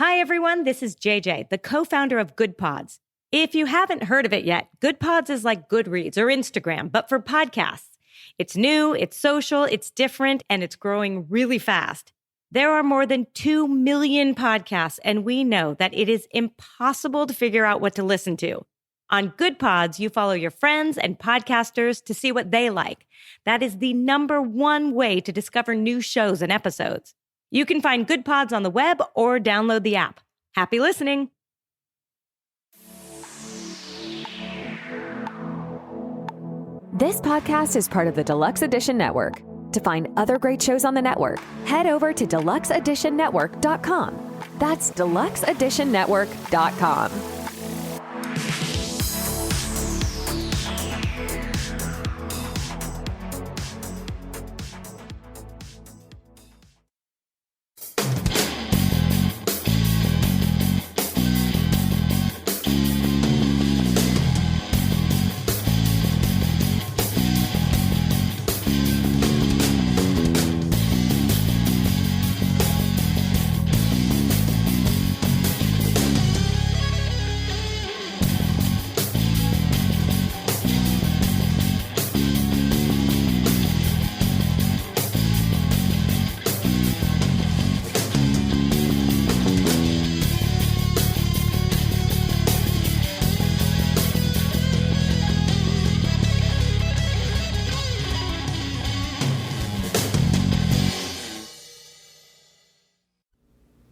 Hi, everyone. This is JJ, the co-founder of Good Pods. If you haven't heard of it yet, Good Pods is like Goodreads or Instagram, but for podcasts. It's new, it's social, it's different, and it's growing really fast. There are more than 2 million podcasts, and we know that it is impossible to figure out what to listen to. On Good Pods, you follow your friends and podcasters to see what they like. That is the number one way to discover new shows and episodes. You can find Good Pods on the web or download the app. Happy listening. This podcast is part of the Deluxe Edition Network. To find other great shows on the network, head over to deluxeeditionnetwork.com. That's deluxeeditionnetwork.com.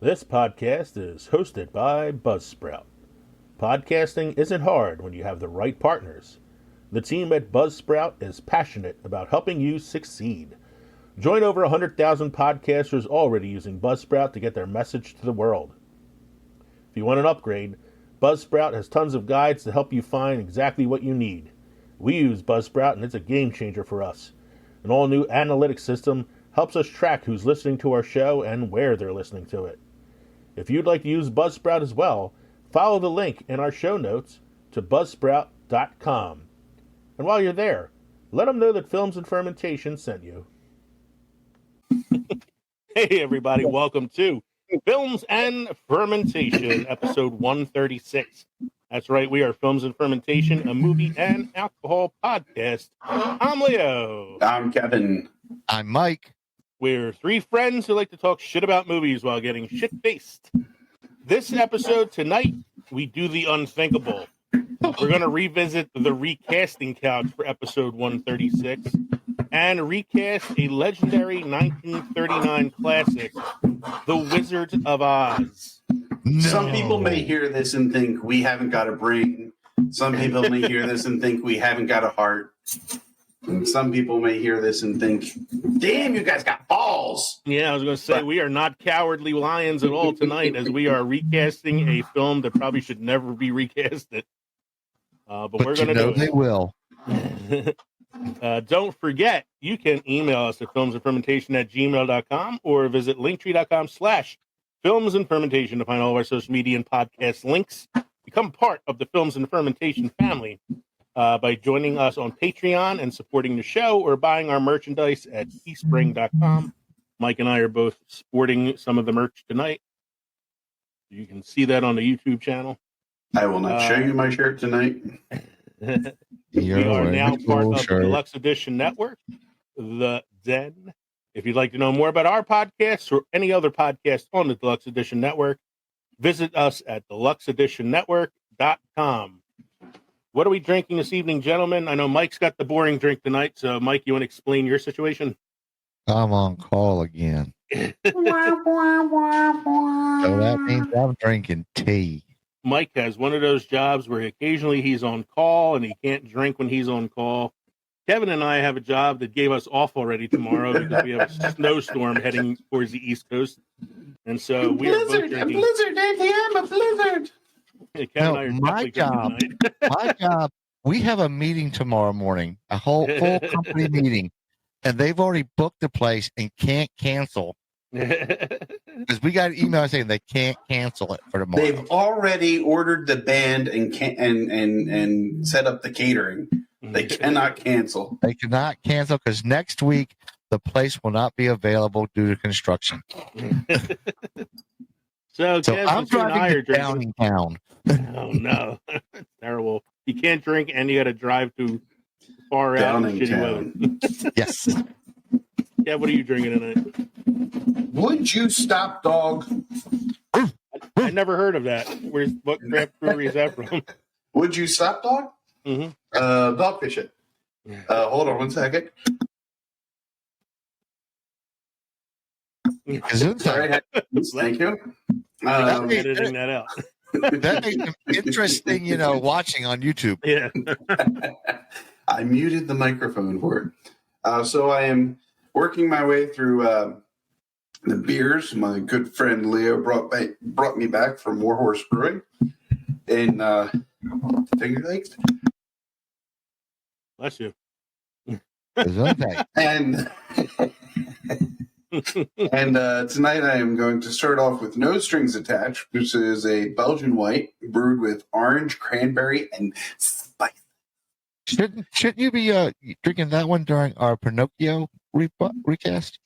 This podcast is hosted by Buzzsprout. Podcasting isn't hard when you have the right partners. The team at Buzzsprout is passionate about helping you succeed. Join over 100,000 podcasters already using Buzzsprout to get their message to the world. If you want an upgrade, Buzzsprout has tons of guides to help you find exactly what you need. We use Buzzsprout and it's a game changer for us. An all-new analytics system helps us track who's listening to our show and where they're listening to it. If you'd like to use Buzzsprout as well, follow the link in our show notes to buzzsprout.com. And while you're there, let them know that Films and Fermentation sent you. Hey everybody, welcome to Films and Fermentation, episode 136. That's right, we are Films and Fermentation, a movie and alcohol podcast. I'm Leo. I'm Kevin. I'm Mike. We're three friends who like to talk shit about movies while getting shit-faced. This episode tonight, we do the unthinkable. We're going to revisit the recasting couch for episode 136 and recast a legendary 1939 classic, The Wizard of Oz. No. Some people may hear this and think we haven't got a brain. Some people may hear this and think we haven't got a heart. And some people may hear this and think, damn, you guys got balls. Yeah, I was going to say, we are not cowardly lions at all tonight, as we are recasting a film that probably should never be recasted. But we're going to do it. They will. Don't forget, you can email us at filmsandfermentation@gmail.com or visit linktree.com/filmsandfermentation to find all of our social media and podcast links. Become part of the Films and Fermentation family by joining us on Patreon and supporting the show, or buying our merchandise at teespring.com. Mike and I are both sporting some of the merch tonight. You can see that on the YouTube channel. I will not show you my shirt tonight. We are now part of the Deluxe Edition Network, the Den. If you'd like to know more about our podcasts or any other podcast on the Deluxe Edition Network, visit us at deluxeeditionnetwork.com. What are we drinking this evening, gentlemen? I know Mike's got the boring drink tonight, so Mike, you want to explain your situation? I'm on call again. So that means I'm drinking tea. Mike has one of those jobs where occasionally he's on call and he can't drink when he's on call. Kevin and I have a job that gave us off already tomorrow because we have a snowstorm heading towards the East Coast. And so we are both drinking. A blizzard, Andy, I'm a blizzard. My job, we have a meeting tomorrow morning, a full company meeting, and they've already booked the place and can't cancel. Because we got an email saying they can't cancel it for tomorrow. They've already ordered the band and set up the catering. They cannot cancel. They cannot cancel because next week the place will not be available due to construction. So I'm driving to Downingtown. Oh no, it's terrible. You can't drink, and you got to drive to far out in shitty weather. Yes. Yeah, what are you drinking tonight? Would you stop, dog? I never heard of that. What craft brewery is that from? Would you stop, dog? Mm-hmm. Dogfish it. Hold on one second. Sorry. Thank you. Editing that out. That makes it interesting, watching on YouTube. Yeah. I muted the microphone for it. So I am working my way through the beers. My good friend Leo brought me back from Warhorse Brewing in Finger Lakes. Bless you. And tonight I am going to start off with No Strings Attached, which is a Belgian white brewed with orange, cranberry, and spice. Shouldn't you be drinking that one during our Pinocchio recast?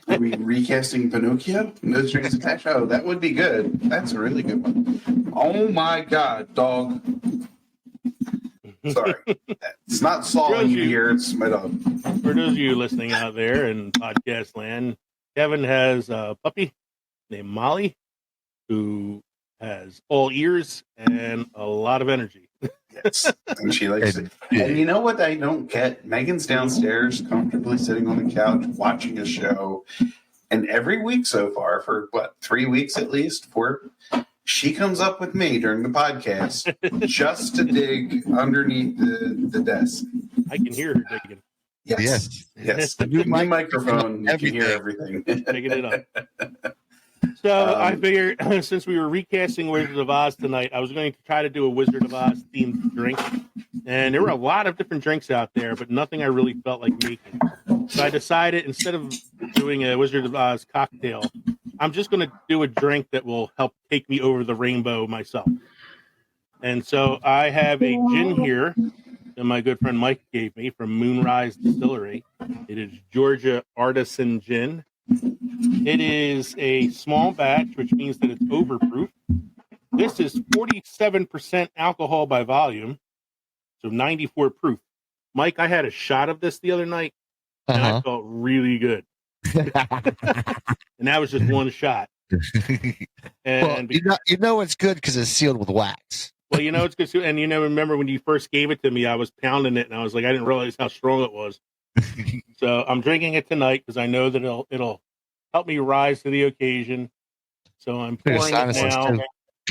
Are we recasting Pinocchio? No Strings Attached? Oh, that would be good. That's a really good one. Oh my God, dog. Sorry. It's not Saul you hear, it's my dog. For those of you listening out there in podcast land, Kevin has a puppy named Molly who has all ears and a lot of energy. Yes. And she likes it. And you know what I don't get? Megan's downstairs comfortably sitting on the couch watching a show. And every week so far, for 3 weeks at least, she comes up with me during the podcast just to dig underneath the desk. I can hear her digging. Yes. The new microphone, you can hear everything. Digging it up. So I figured since we were recasting Wizard of Oz tonight, I was going to try to do a Wizard of Oz themed drink. And there were a lot of different drinks out there, but nothing I really felt like making. So I decided instead of doing a Wizard of Oz cocktail, I'm just going to do a drink that will help take me over the rainbow myself. And so I have a gin here that my good friend Mike gave me from Moonrise Distillery. It is Georgia Artisan Gin. It is a small batch, which means that it's overproof. This is 47% alcohol by volume, so 94 proof. Mike, I had a shot of this the other night, and I felt really good. And that was just one shot. And well, it's good because it's sealed with wax. Well, it's good too. And remember when you first gave it to me, I was pounding it, and I was like, I didn't realize how strong it was. So I'm drinking it tonight because I know that it'll help me rise to the occasion. So I'm pouring it now.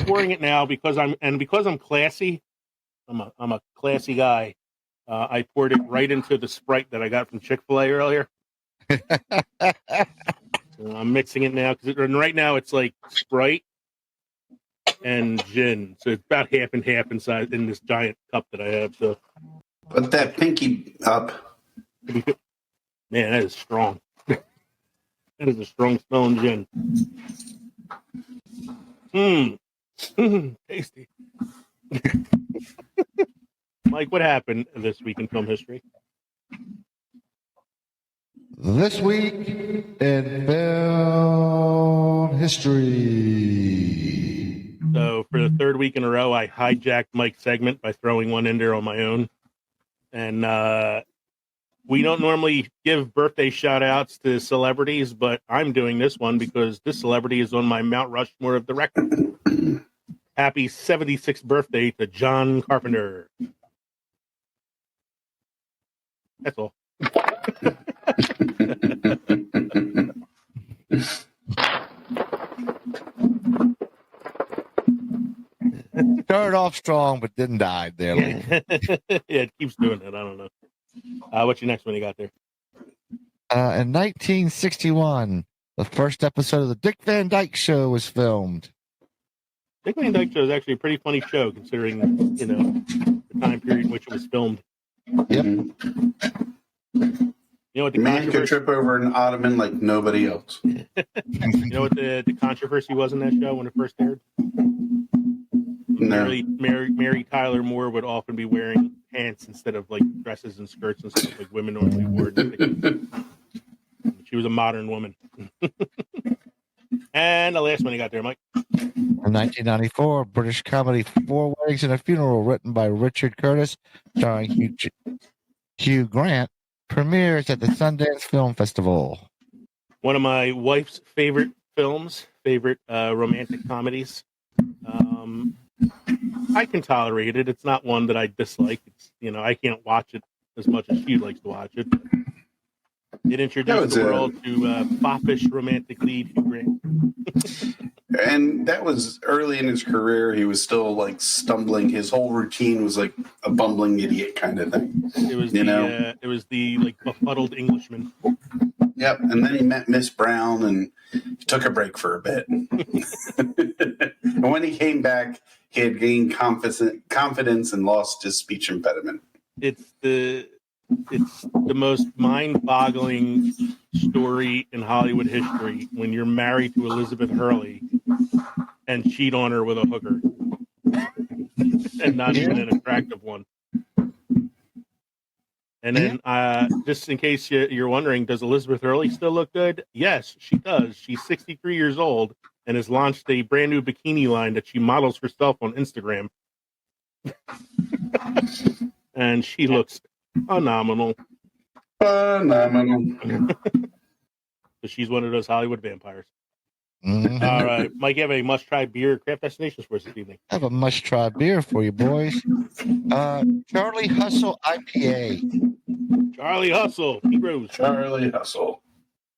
Pouring it now because I'm classy. I'm a classy guy. I poured it right into the Sprite that I got from Chick-fil-A earlier. So I'm mixing it now because right now it's like Sprite and gin, so it's about half and half inside in this giant cup that I have. So put that pinky up. Man, that is strong. That is a strong smelling gin. Tasty. Mike, what happened this week in film history? This week in film history. So for the third week in a row, I hijacked Mike's segment by throwing one in there on my own. And we don't normally give birthday shout outs to celebrities, but I'm doing this one because this celebrity is on my Mount Rushmore of the record. Happy 76th birthday to John Carpenter. That's all. Started off strong, but didn't die there. Yeah, it keeps doing that. I don't know. What's your next one you got there? In 1961, the first episode of the Dick Van Dyke Show was filmed. Dick Van Dyke Show is actually a pretty funny show, considering the time period in which it was filmed. Yep. You know what the man could trip over an ottoman like nobody else. You know what the controversy was in that show when it first aired? No. Mary Tyler Moore would often be wearing pants instead of like dresses and skirts and stuff like women normally wore. She was a modern woman. And the last one you got there, Mike. In 1994, British comedy Four Weddings and a Funeral, written by Richard Curtis, starring Hugh Grant, premieres at the Sundance Film Festival. One of my wife's favorite films, romantic comedies. I can tolerate it. It's not one that I dislike. It's, I can't watch it as much as she likes to watch it. It introduced the world to foppish romantic lead Hugh Grant. And that was early in his career. He was still like stumbling. His whole routine was like a bumbling idiot kind of thing. It was it was the like befuddled Englishman. Yep. And then he met Miss Brown and he took a break for a bit. And when he came back, he had gained confidence and lost his speech impediment. It's the most mind-boggling story in Hollywood history when you're married to Elizabeth Hurley and cheat on her with a hooker. And not even an attractive one. And then, just in case you're wondering, does Elizabeth Hurley still look good? Yes, she does. She's 63 years old and has launched a brand new bikini line that she models herself on Instagram. And she looks phenomenal. So she's one of those Hollywood vampires. Mm-hmm. All right, Mike, you have a must-try beer craft destinations for us this evening. I have a must-try beer for you, boys. Charlie Hustle IPA. Charlie Hustle. He rose. Charlie Hustle.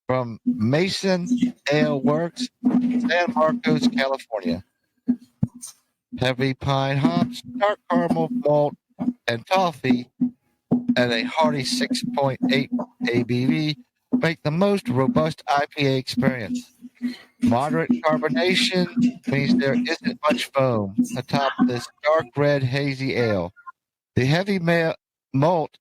From Mason Ale Works, San Marcos, California. Heavy pine hops, dark caramel malt, and toffee, and a hearty 6.8 ABV make the most robust IPA experience. Moderate carbonation means there isn't much foam atop this dark red hazy ale. The heavy malt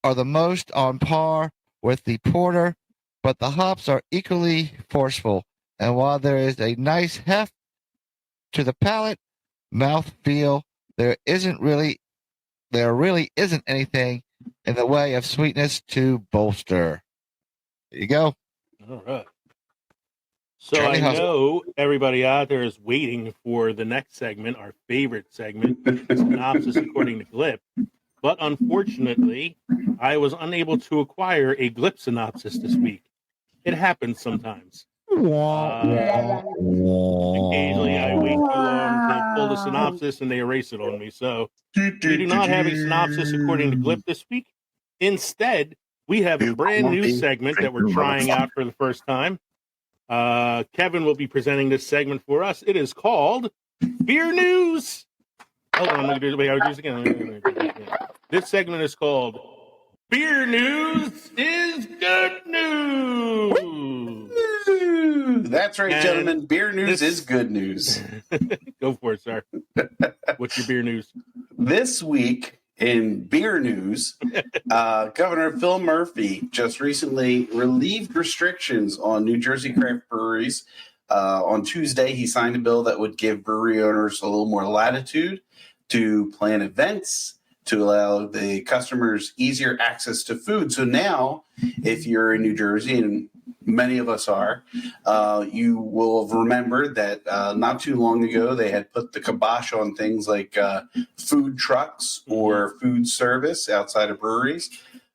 are the most on par with the porter, but the hops are equally forceful. And while there is a nice heft to the palate, mouthfeel, there really isn't anything in the way of sweetness to bolster. There you go. All right. So Charlie I Hustle. know everybody out there is waiting for the next segment, our favorite segment, Synopsis According to Glip. But unfortunately, I was unable to acquire a Glip synopsis this week. It happens sometimes. Occasionally, I wait too long to pull the synopsis and they erase it on me. So we do not have a synopsis according to Glip this week. Instead, we have a brand new segment that we're trying out for the first time. Kevin will be presenting this segment for us. It is called Beer News. Hold on, I'll do this again. This segment is called Beer News is Good News. That's right, gentlemen. Beer news is good news. Go for it, sir. What's your beer news? This week in beer news, Governor Phil Murphy just recently relieved restrictions on New Jersey craft breweries. On Tuesday, he signed a bill that would give brewery owners a little more latitude to plan events, to allow the customers easier access to food. So now, if you're in New Jersey, and many of us are, you will have remembered that not too long ago they had put the kibosh on things like food trucks or food service outside of breweries.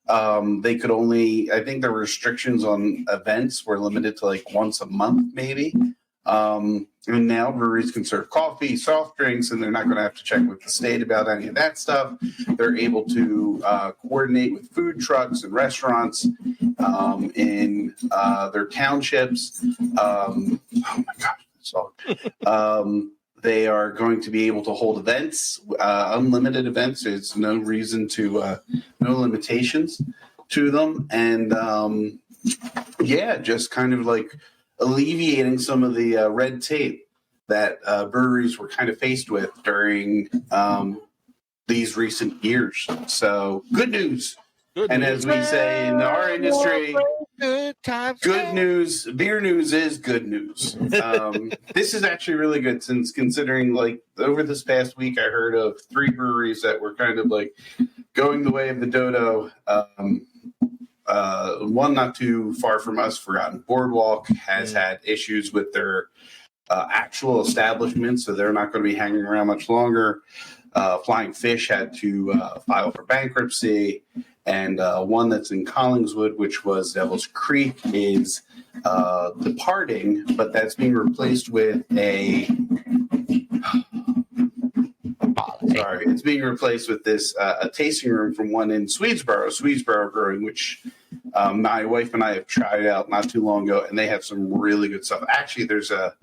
They could only, I think the restrictions on events were limited to like once a month, maybe. And now breweries can serve coffee, soft drinks, and they're not going to have to check with the state about any of that stuff. They're able to coordinate with food trucks and restaurants in their townships. Oh my gosh, that's all. They are going to be able to hold events, unlimited events. There's no reason to, no limitations to them. And just kind of like alleviating some of the red tape that breweries were kind of faced with during these recent years. So good news. And as we say in our industry, good news, beer news is good news. This is actually really good, since considering like over this past week, I heard of 3 breweries that were kind of like going the way of the dodo. one not too far from us, Forgotten Boardwalk, has had issues with their actual establishment, so they're not going to be hanging around much longer. Flying Fish had to file for bankruptcy, and one that's in Collingswood, which was Devil's Creek, is departing, but that's being replaced with it's being replaced with this a tasting room from one in Swedesboro Brewing, which my wife and I have tried out not too long ago, and they have some really good stuff. Actually, there's a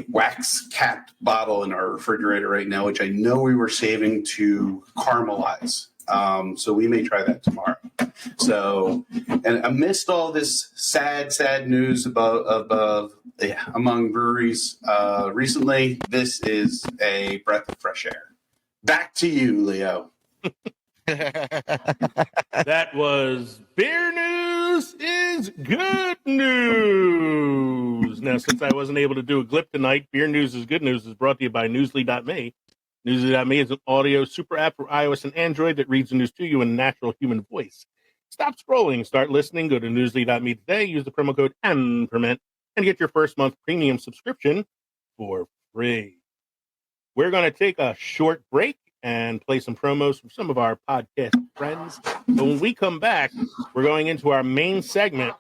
wax capped bottle in our refrigerator right now, which I know we were saving to caramelize. So we may try that tomorrow. So, and amidst all this sad news among breweries recently, this is a breath of fresh air. Back to you, Leo. That was Beer News is Good News. Now, since I wasn't able to do a glip tonight, Beer News is Good News is brought to you by Newsly.me. Newsly.me is an audio super app for iOS and Android that reads the news to you in a natural human voice. Stop scrolling, start listening, go to Newsly.me today, use the promo code MPerment, and get your first month premium subscription for free. We're going to take a short break and play some promos from some of our podcast friends. But when we come back, we're going into our main segment,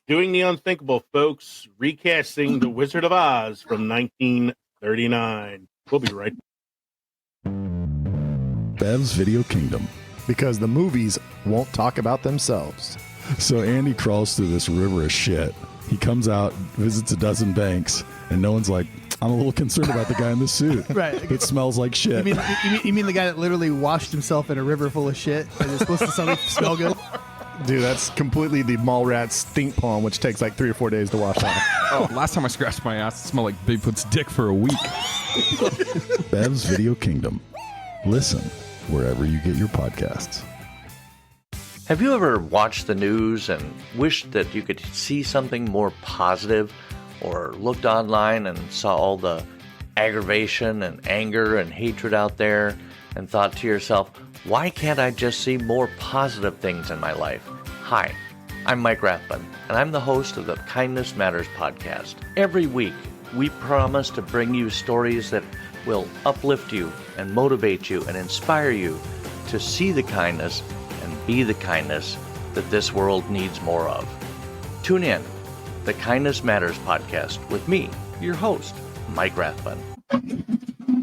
Doing the Unthinkable, folks, recasting The Wizard of Oz from 1939. We'll be right back. Bev's Video Kingdom. Because the movies won't talk about themselves. So Andy crawls through this river of shit. He comes out, visits a dozen banks, and no one's like, I'm a little concerned about the guy in the suit. Right. It smells like shit. You mean the guy that literally washed himself in a river full of shit and is supposed to smell good? Dude, that's completely the Mallrats stink palm, which takes like 3 or 4 days to wash off. Oh, last time I scratched my ass, it smelled like Bigfoot's dick for a week. Bev's Video Kingdom. Listen wherever you get your podcasts. Have you ever watched the news and wished that you could see something more positive, or looked online and saw all the aggravation and anger and hatred out there and thought to yourself, why can't I just see more positive things in my life? Hi, I'm Mike Rathbun, and I'm the host of the Kindness Matters podcast. Every week, we promise to bring you stories that will uplift you and motivate you and inspire you to see the kindness and be the kindness that this world needs more of. Tune in, the Kindness Matters podcast with me, your host, Mike Rathbun.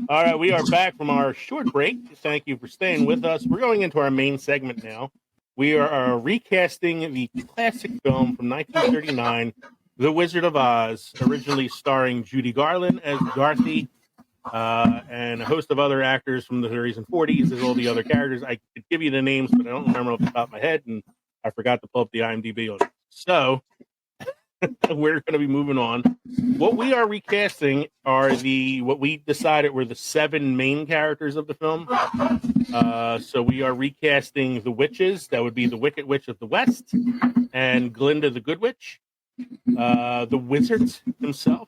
All right, we are back from our short break. Thank you for staying with us. We're going into our main segment now. We are recasting the classic film from 1939, The Wizard of Oz, originally starring Judy Garland as Dorothy, and a host of other actors from the 30s and 40s as all the other characters. I could give you the names, but I don't remember off the top of my head, and I forgot to pull up the IMDb on it. So we're going to be moving on. What we are recasting are what we decided were the 7 main characters of the film. So we are recasting the witches. That would be the Wicked Witch of the West and Glinda the Good Witch. The wizards himself,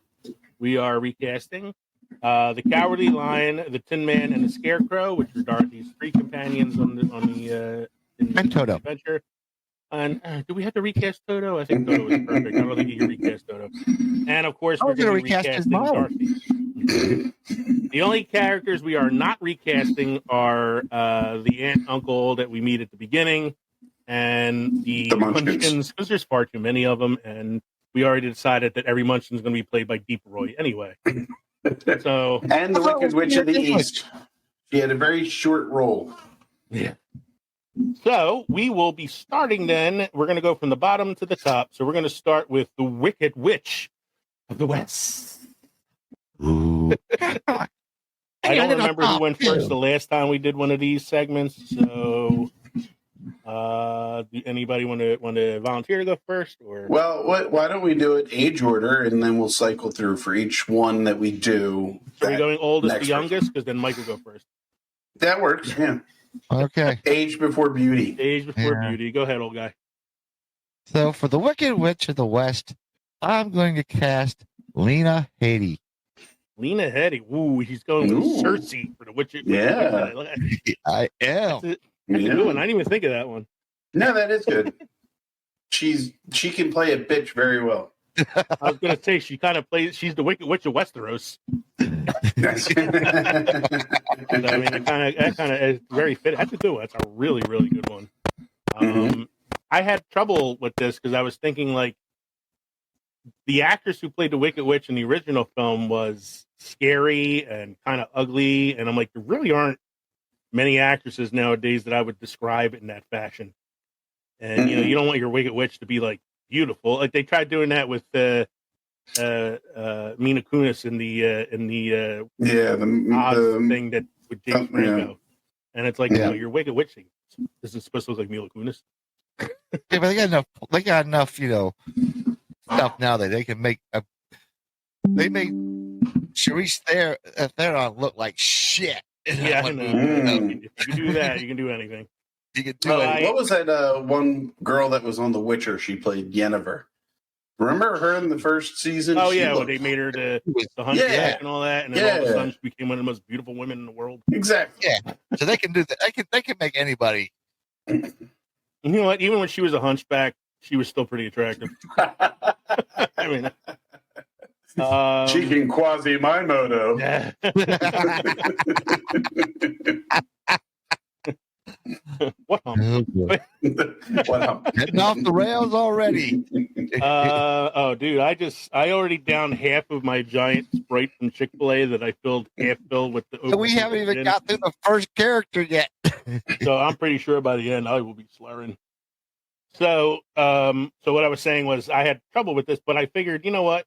we are recasting. The Cowardly Lion, the Tin Man, and the Scarecrow, which are Dorothy's 3 companions on the Toto. adventure. And do we have to recast Toto? I think Toto was perfect. I don't think you can recast Toto. And of course, we're going to recast his mom. Dorothy. The only characters we are not recasting are the aunt, uncle that we meet at the beginning, and the Munchkins, because there's far too many of them, and we already decided that every Munchkin is going to be played by Deep Roy anyway. So, and the Wicked Witch of the East. She had a very short role. Yeah. So we will be starting then. We're going to go from the bottom to the top. So we're going to start with the Wicked Witch of the West. Ooh. I don't remember who went first the last time we did one of these segments. So, do anybody want to volunteer to go first? Or why don't we do it age order, and then we'll cycle through for each one that we do. So are we going oldest to youngest? Because then Mike will go first. That works. Yeah. Okay. Age before beauty. Age before beauty. Go ahead, old guy. So for the Wicked Witch of the West, I'm going to cast Lena Headey. Lena Headey. Ooh, he's going with Cersei for the Witch. Yeah. I am. That's a good one. I didn't even think of that one. No, that is good. She can play a bitch very well. I was gonna say she's the Wicked Witch of Westeros. Nice. So, I mean, that kind of is very fit. That's a good one. That's a really, really good one. I had trouble with this because I was thinking like the actress who played the Wicked Witch in the original film was scary and kind of ugly, and I'm like, there really aren't many actresses nowadays that I would describe in that fashion. And you don't want your Wicked Witch to be like beautiful. Like they tried doing that with Mila Kunis in the Oz thing that with James Franco, and it's like your Wicked Witch thing isn't supposed to look like Mila Kunis. Yeah, but they got enough, stuff now that they can make they make Charisse Theron look like shit. Yeah, I know. If you can do that, you can do anything. You can do what was that one girl that was on The Witcher? She played Yennefer. Remember her in the first season? Oh, when they made her the hunchback and all that, and then all of a sudden she became one of the most beautiful women in the world. Exactly. Yeah. So they can do that. They can make anybody. You know what? Even when she was a hunchback, she was still pretty attractive. I mean, she can Quasimodo. Yeah. What hump? What hump? Getting off the rails already. Dude, I already downed half of my giant Sprite from Chick-fil-A that I half filled with the. We haven't even got through the first character yet. So I'm pretty sure by the end I will be slurring. So what I was saying was I had trouble with this, but I figured, you know what?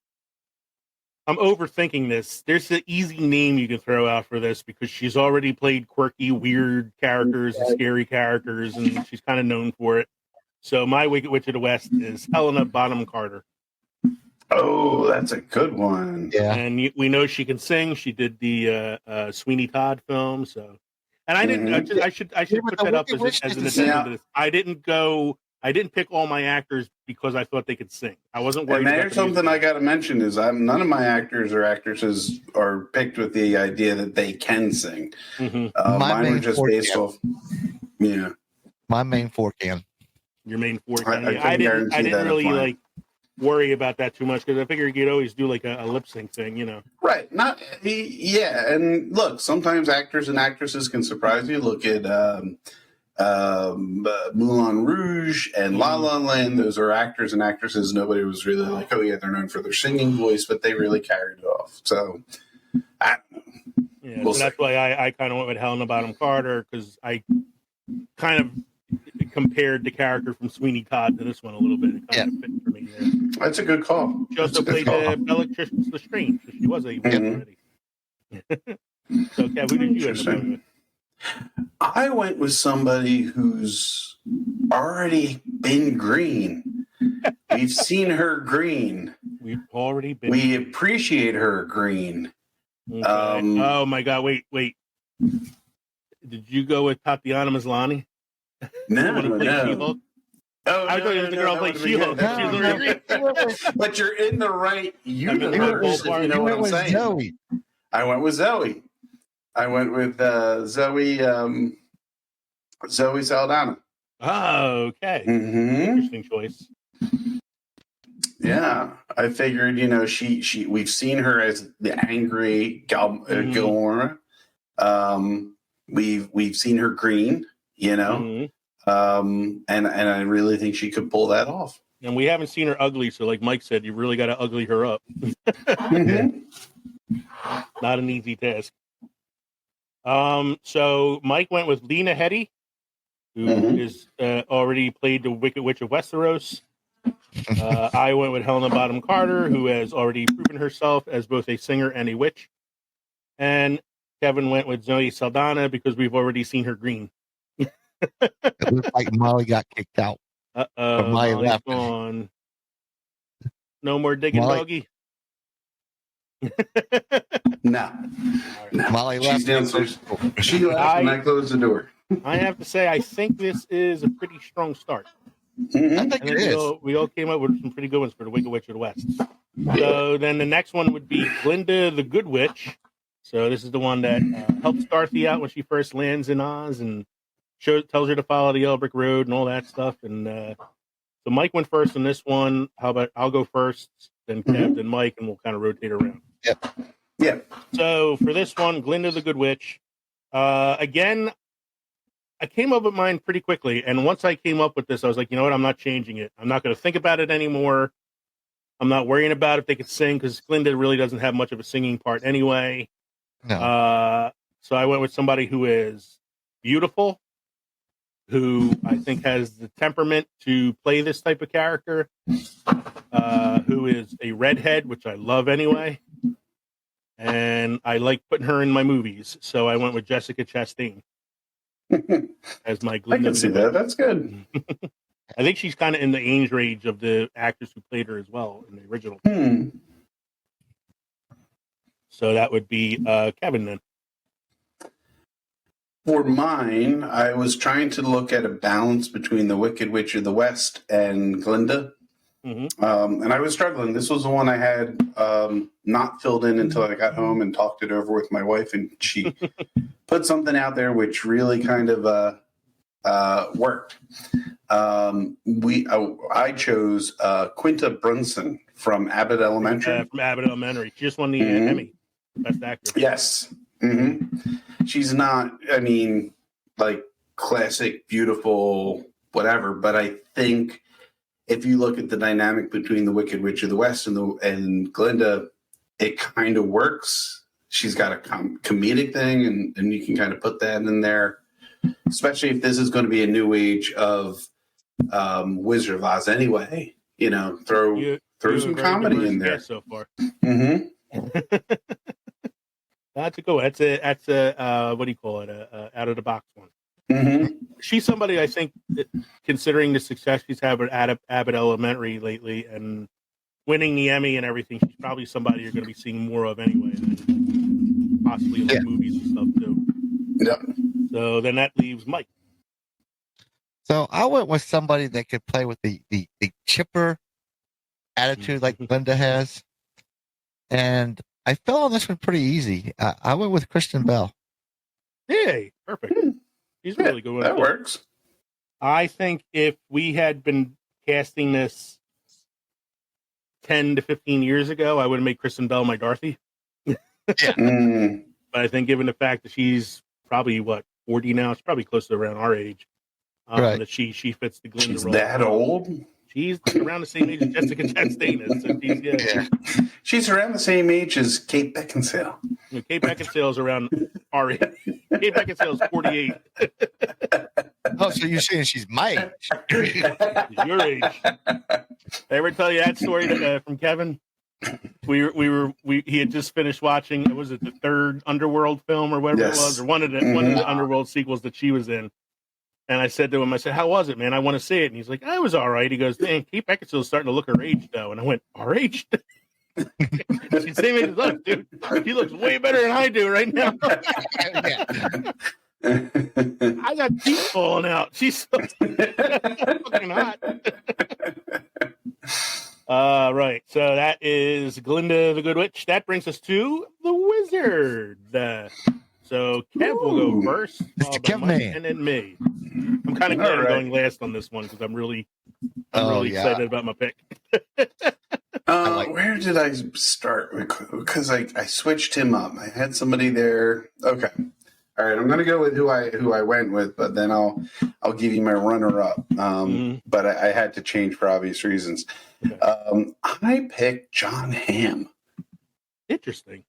I'm overthinking this. There's an easy name you can throw out for this because she's already played quirky, weird characters and scary characters, and she's kind of known for it. So my Wicked Witch of the West is Helena Bonham Carter. Oh, that's a good one. Yeah, and we know she can sing. She did the Sweeney Todd film. So, and I didn't. I should put that up as an addendum to this. I didn't pick all my actors because I thought they could sing. I wasn't worried. And there's something I got to mention is none of my actors or actresses are picked with the idea that they can sing. Mine were just based off. Yeah, my main four can. Your main four can. I didn't really worry about that too much because I figured you'd always do like a lip sync thing, Right. And look, sometimes actors and actresses can surprise you. Look at Moulin Rouge and La La Land. Those are actors and actresses. Nobody was really like, oh yeah, they're known for their singing voice, but they really carried it off. So I don't know. Yeah, so that's why I kind of went with Helena Bonham Carter because I kind of compared the character from Sweeney Todd to this one a little bit. It kind of fit for me there. That's a good call. She also played Bellatrix Lestrange. So she was a woman already. So, Kev, who did you end up going with? I went with somebody who's already been green. We've seen her green. We've already been. We appreciate her green. Okay. Oh my God! Wait. Did you go with Tatiana Maslany? No. Oh, I thought it was the girl who played She-Hulk. But you're in the right universe. If you know what I'm saying. Zoe. I went with Zoe. I went with Zoe Saldana. Oh, okay. Interesting choice. Yeah, I figured, she we've seen her as the angry Gilmora. We've seen her green, and I really think she could pull that off. And we haven't seen her ugly, so like Mike said, you really got to ugly her up. Not an easy task. So Mike went with Lena Headey, who is already played the Wicked Witch of Westeros. I went with Helena Bonham Carter, who has already proven herself as both a singer and a witch. And Kevin went with Zoe Saldana because we've already seen her green. It looks like Molly got kicked out. Molly left. Gone. No more digging, doggy. No. Molly left. She's downstairs. She left and I closed the door. I have to say, I think this is a pretty strong start. I think it is. We all came up with some pretty good ones for the Wicked Witch of the West. So then the next one would be Glinda the Good Witch. So this is the one that helps Dorothy out when she first lands in Oz, and tells her to follow the yellow brick road and all that stuff. And so Mike went first in this one. How about I'll go first, then Kev, then Mike, and we'll kind of rotate around. Yep. Yeah. So for this one, Glinda the Good Witch. Again, I came up with mine pretty quickly. And once I came up with this, I was like, you know what? I'm not changing it. I'm not going to think about it anymore. I'm not worrying about if they could sing because Glinda really doesn't have much of a singing part anyway. No. So I went with somebody who is beautiful, who I think has the temperament to play this type of character, who is a redhead, which I love anyway. And I like putting her in my movies. So I went with Jessica Chastain as my Glinda. I can see that. That's good. I think she's kind of in the age range of the actress who played her as well in the original. So that would be Kevin then. For mine, I was trying to look at a balance between the Wicked Witch of the West and Glinda. And I was struggling. This was the one I had not filled in until I got home and talked it over with my wife, and she put something out there which really kind of worked. I chose Quinta Brunson from Abbott Elementary. From Abbott Elementary. She just won the Emmy. Best actress. Yes. She's not, I mean, like classic, beautiful, whatever, but I think if you look at the dynamic between the Wicked Witch of the West and Glinda, it kind of works. She's got a comedic thing, and you can kind of put that in there, especially if this is going to be a new age of Wizard of Oz anyway. You know, throw some comedy in there. So far. That's a good one. That's a what do you call it? Out of the box one. She's somebody I think that, considering the success she's had at Abbott Elementary lately and winning the Emmy and everything, she's probably somebody you're going to be seeing more of anyway, and possibly in movies and stuff too. Yep. So then that leaves Mike. So I went with somebody that could play with the chipper attitude like Glinda has, and I fell on this one pretty easy. I went with Kristen Bell. Hey, perfect. He's a really good one. That works. I think if we had been casting this 10 to 15 years ago, I would have made Kristen Bell my Dorothy. But I think given the fact that she's probably, 40 now, she's probably close to around our age, that she fits the Glinda role. She's that old? She's around the same age as Jessica Chastain is. So she's around the same age as Kate Beckinsale. Kate Beckinsale is around our age. Kate Beckinsale is 48. Oh, so you're saying she's my age? Your age. Did I ever tell you that story from Kevin? He had just finished watching. Was it the third Underworld film or whatever it was, or one of the Underworld sequels that she was in? And I said to him, how was it, man? I want to see it. And he's like, I was all right. He goes, dang, Kate Beckinsale's starting to look her age, though. And I went, our age? She's the same age as us, dude. She looks way better than I do right now. I got teeth falling out. She's so fucking hot. Right. So that is Glinda the Good Witch. That brings us to the Wizard. So Kev will go first, and then me. I'm kind of glad I'm going last on this one because I'm really excited about my pick. Where did I start? Because I switched him up. I had somebody there. Okay. All right. I'm going to go with who I went with, but then I'll give you my runner up. But I had to change for obvious reasons. Okay. I picked John Hamm. Interesting.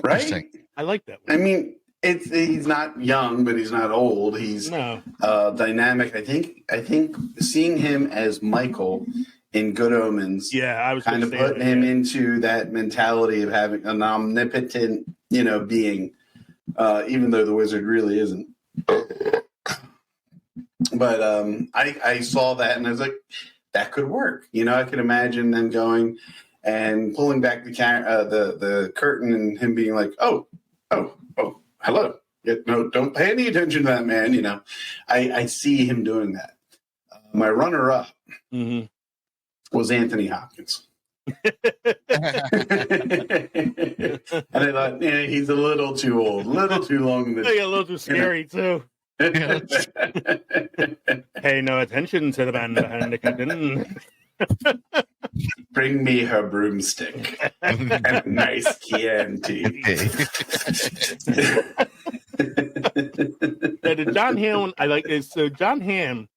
Right? I like that one. I mean, he's not young, but he's not old. He's dynamic. I think seeing him as Michael in Good Omens, I was kind of putting him into that mentality of having an omnipotent, being, even though the wizard really isn't. But I saw that and I was like, that could work. I could imagine them going and pulling back the curtain and him being like, oh, hello. No, don't pay any attention to that man. I see him doing that. My runner-up was Anthony Hopkins. And I thought, he's a little too old, a little too long. A little too scary, too. Pay no attention to the man behind the curtain. Bring me her broomstick and a nice Chianti. The John Hamm I like is so John Hamm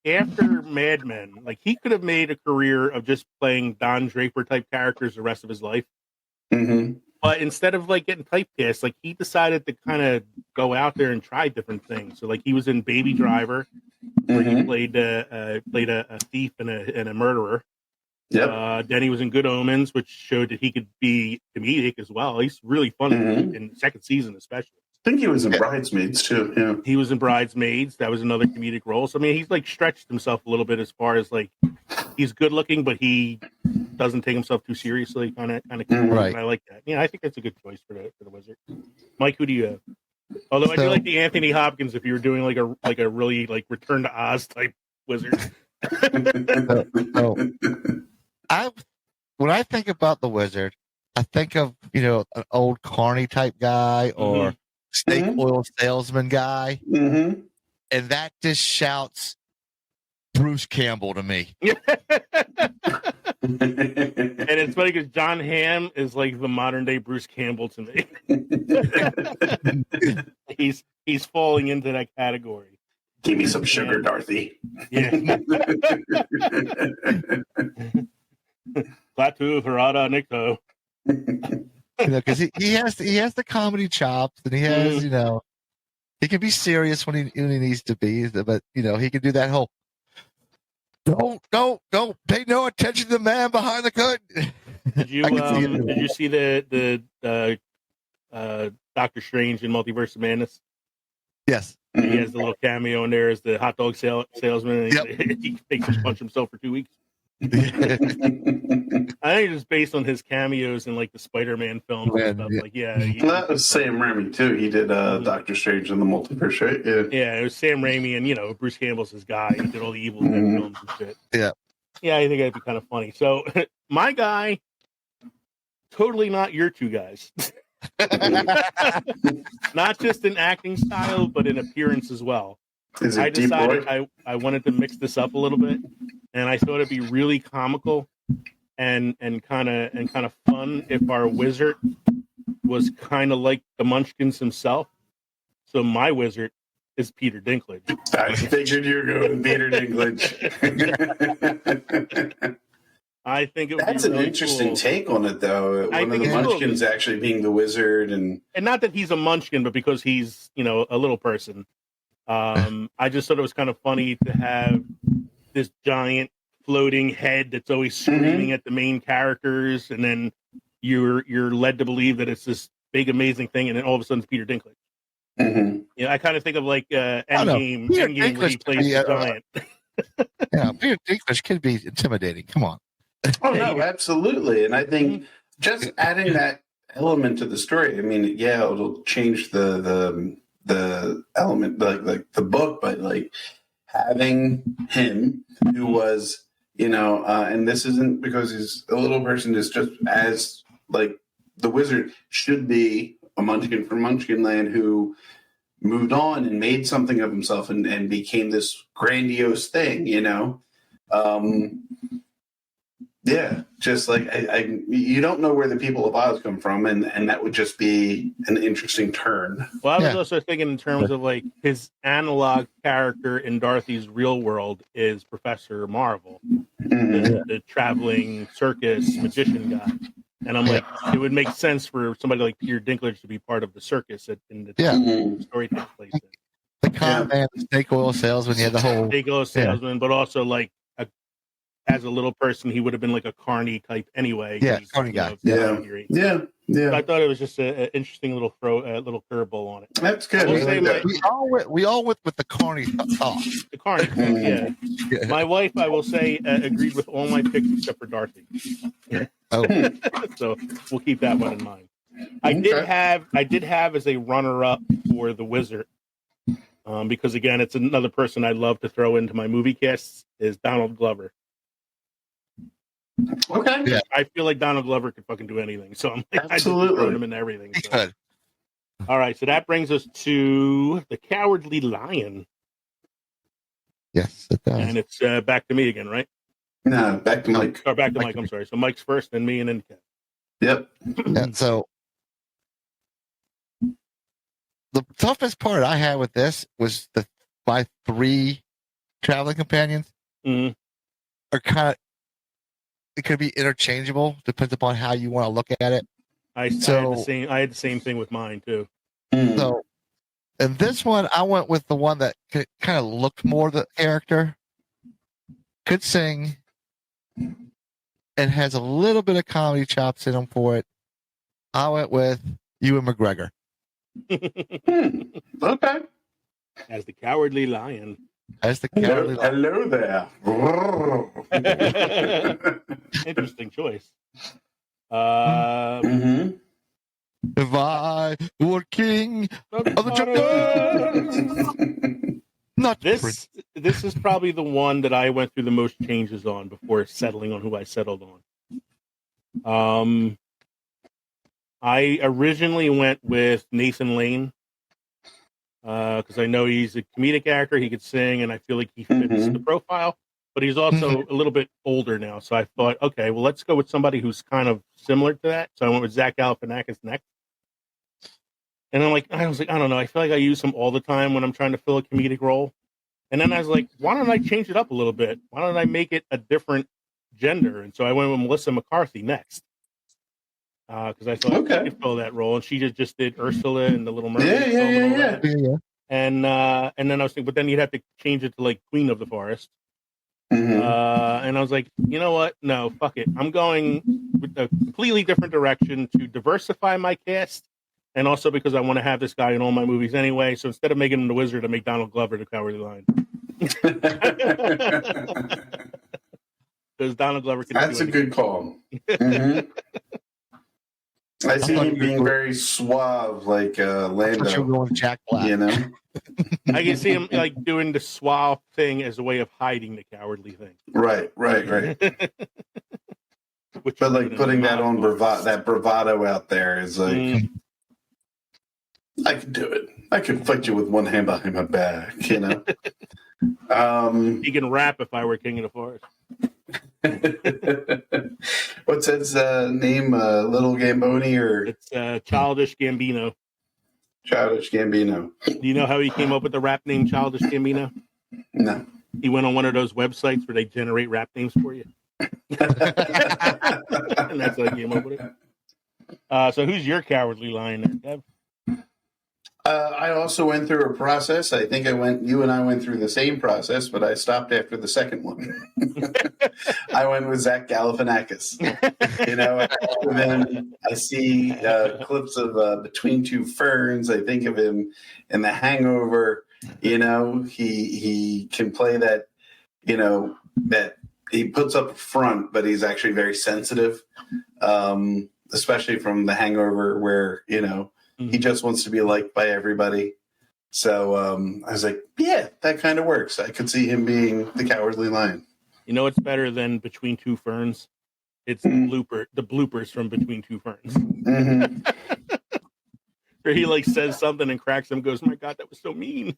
after Mad Men, like he could have made a career of just playing Don Draper type characters the rest of his life. Mm-hmm. But instead of like getting typecast, like he decided to kind of go out there and try different things. So like he was in Baby Driver, where he played a thief and a murderer. Yep. Then he was in Good Omens, which showed that he could be comedic as well. He's really funny in the second season, especially. I think he was in Bridesmaids too. Yeah, he was in Bridesmaids. That was another comedic role. So I mean, he's like stretched himself a little bit as far as like he's good looking, but he doesn't take himself too seriously. Kind of. Right. I like that. Yeah, I think that's a good choice for the Wizard. Mike, who do you have? Although I do like the Anthony Hopkins if you were doing like a really like Return to Oz type Wizard. When I think about the Wizard, I think of an old carny type guy or snake oil salesman guy, and that just shouts Bruce Campbell to me. And it's funny because John Hamm is like the modern day Bruce Campbell to me. He's falling into that category. Give me some sugar, Dorothy. Yeah. Klaatu, Harada, Nikto. Because he has the comedy chops, and he has he can be serious when he needs to be, but he can do that whole don't pay no attention to the man behind the curtain. Did you see the Doctor Strange in Multiverse of Madness? Yes. He has the little cameo in there as the hot dog salesman. And he takes a punch himself for 2 weeks. I think it's based on his cameos in like the Spider-Man films and stuff. Like, that was Sam Raimi too. He did Doctor Strange in the Multiverse, right? Yeah, it was Sam Raimi, and Bruce Campbell's his guy. He did all the Evil Dead films and shit. Yeah, I think that'd be kind of funny. So, my guy, totally not your two guys. Not just in acting style, but in appearance as well. I decided I wanted to mix this up a little bit, and I thought it'd be really comical and kind of fun if our Wizard was kind of like the Munchkins himself. So my Wizard is Peter Dinklage. I figured you were going Peter Dinklage. I think that's an really interesting take on it, though. One of the Munchkins actually being the Wizard, and not that he's a Munchkin, but because he's a little person. I just thought it was kind of funny to have this giant floating head that's always screaming at the main characters, and then you're led to believe that it's this big amazing thing, and then all of a sudden it's Peter Dinklage. I kind of think of like Endgame where he plays the giant. Yeah, Peter Dinklage can be intimidating. Come on. Oh no, absolutely. And I think just adding that element to the story, I mean, it'll change the element, like the book, but like having him who was, and this isn't because he's a little person, is just as like the Wizard should be a Munchkin from Munchkinland who moved on and made something of himself and became this grandiose thing, Yeah, just like you don't know where the people of Oz come from, and that would just be an interesting turn. Well, I was also thinking in terms of like his analog character in Dorothy's real world is Professor Marvel, the traveling circus magician guy, and I'm like, it would make sense for somebody like Peter Dinklage to be part of the circus in the story takes place in. The con man, the snake oil salesman, the whole snake oil salesman, but also like. As a little person, he would have been like a carny type anyway. Yeah, carny guy. Yeah. But I thought it was just an interesting little little curveball on it. That's good. We all went with the carny thought. The carny, yeah. My wife, I will say, agreed with all my picks except for Dorothy. So we'll keep that one in mind. I did have as a runner-up for the Wizard, because again, it's another person I'd love to throw into my movie casts is Donald Glover. Okay. Yeah. I feel like Donald Glover could fucking do anything, so I'm like, I just throw him into everything. So. All right, so that brings us to the Cowardly Lion. Yes, it does. And it's back to me again, right? No, back to Mike. Or back to Mike, I'm sorry. So Mike's first, then me, and then Kev. Yep. And so the toughest part I had with this was my 3 traveling companions are kind of, it could be interchangeable, depends upon how you want to look at it. I had the same thing with mine too. So, and this one, I went with the one that kind of looked more the character, could sing, and has a little bit of comedy chops in him for it. I went with Ewan McGregor. Okay. As the Cowardly Lion. Hello there. Interesting choice. If I were king of the jungle. Not this is probably the one that I went through the most changes on before settling on who I settled on. I originally went with Nathan Lane because I know he's a comedic actor, he could sing, and I feel like he fits the profile. But he's also a little bit older now, so I thought, okay, well, let's go with somebody who's kind of similar to that. So I went with Zach Galifianakis next. And I was like, I don't know. I feel like I use him all the time when I'm trying to fill a comedic role. And then I was like, why don't I change it up a little bit? Why don't I make it a different gender? And so I went with Melissa McCarthy next. Because I thought I could fill that role. And she just did Ursula and the Little Mermaid. Yeah. And then I was thinking, but then you'd have to change it to like Queen of the Forest. And I was like, you know what? No, fuck it. I'm going with a completely different direction to diversify my cast. And also because I want to have this guy in all my movies anyway. So instead of making him the Wizard, I make Donald Glover the Cowardly Lion. Because Donald Glover can That's a good call. I see him being very suave, like Lando. You're going Jack Black. You know? I can see him like doing the suave thing as a way of hiding the cowardly thing. Right. But like putting that on bravado out there is like, I can do it. I can fight you with one hand behind my back, you know? He can rap if I were King of the Forest. What's his name? Little Gamboni or? It's Childish Gambino. Childish Gambino. Do you know how he came up with the rap name Childish Gambino? No. He went on one of those websites where they generate rap names for you. And that's how he came up with it. So who's your Cowardly Lion there, Kev? I also went through a process. I think you and I went through the same process, but I stopped after the second one. I went with Zach Galifianakis. You know, and then I see clips of Between Two Ferns. I think of him in The Hangover. You know, he can play that, you know, that he puts up a front, but he's actually very sensitive, especially from The Hangover where, you know, he just wants to be liked by everybody. So I was like, yeah, that kind of works. I could see him being the Cowardly Lion. You know what's better than Between Two Ferns? It's the bloopers from Between Two Ferns. Where he like says something and cracks him, goes, "My God, that was so mean."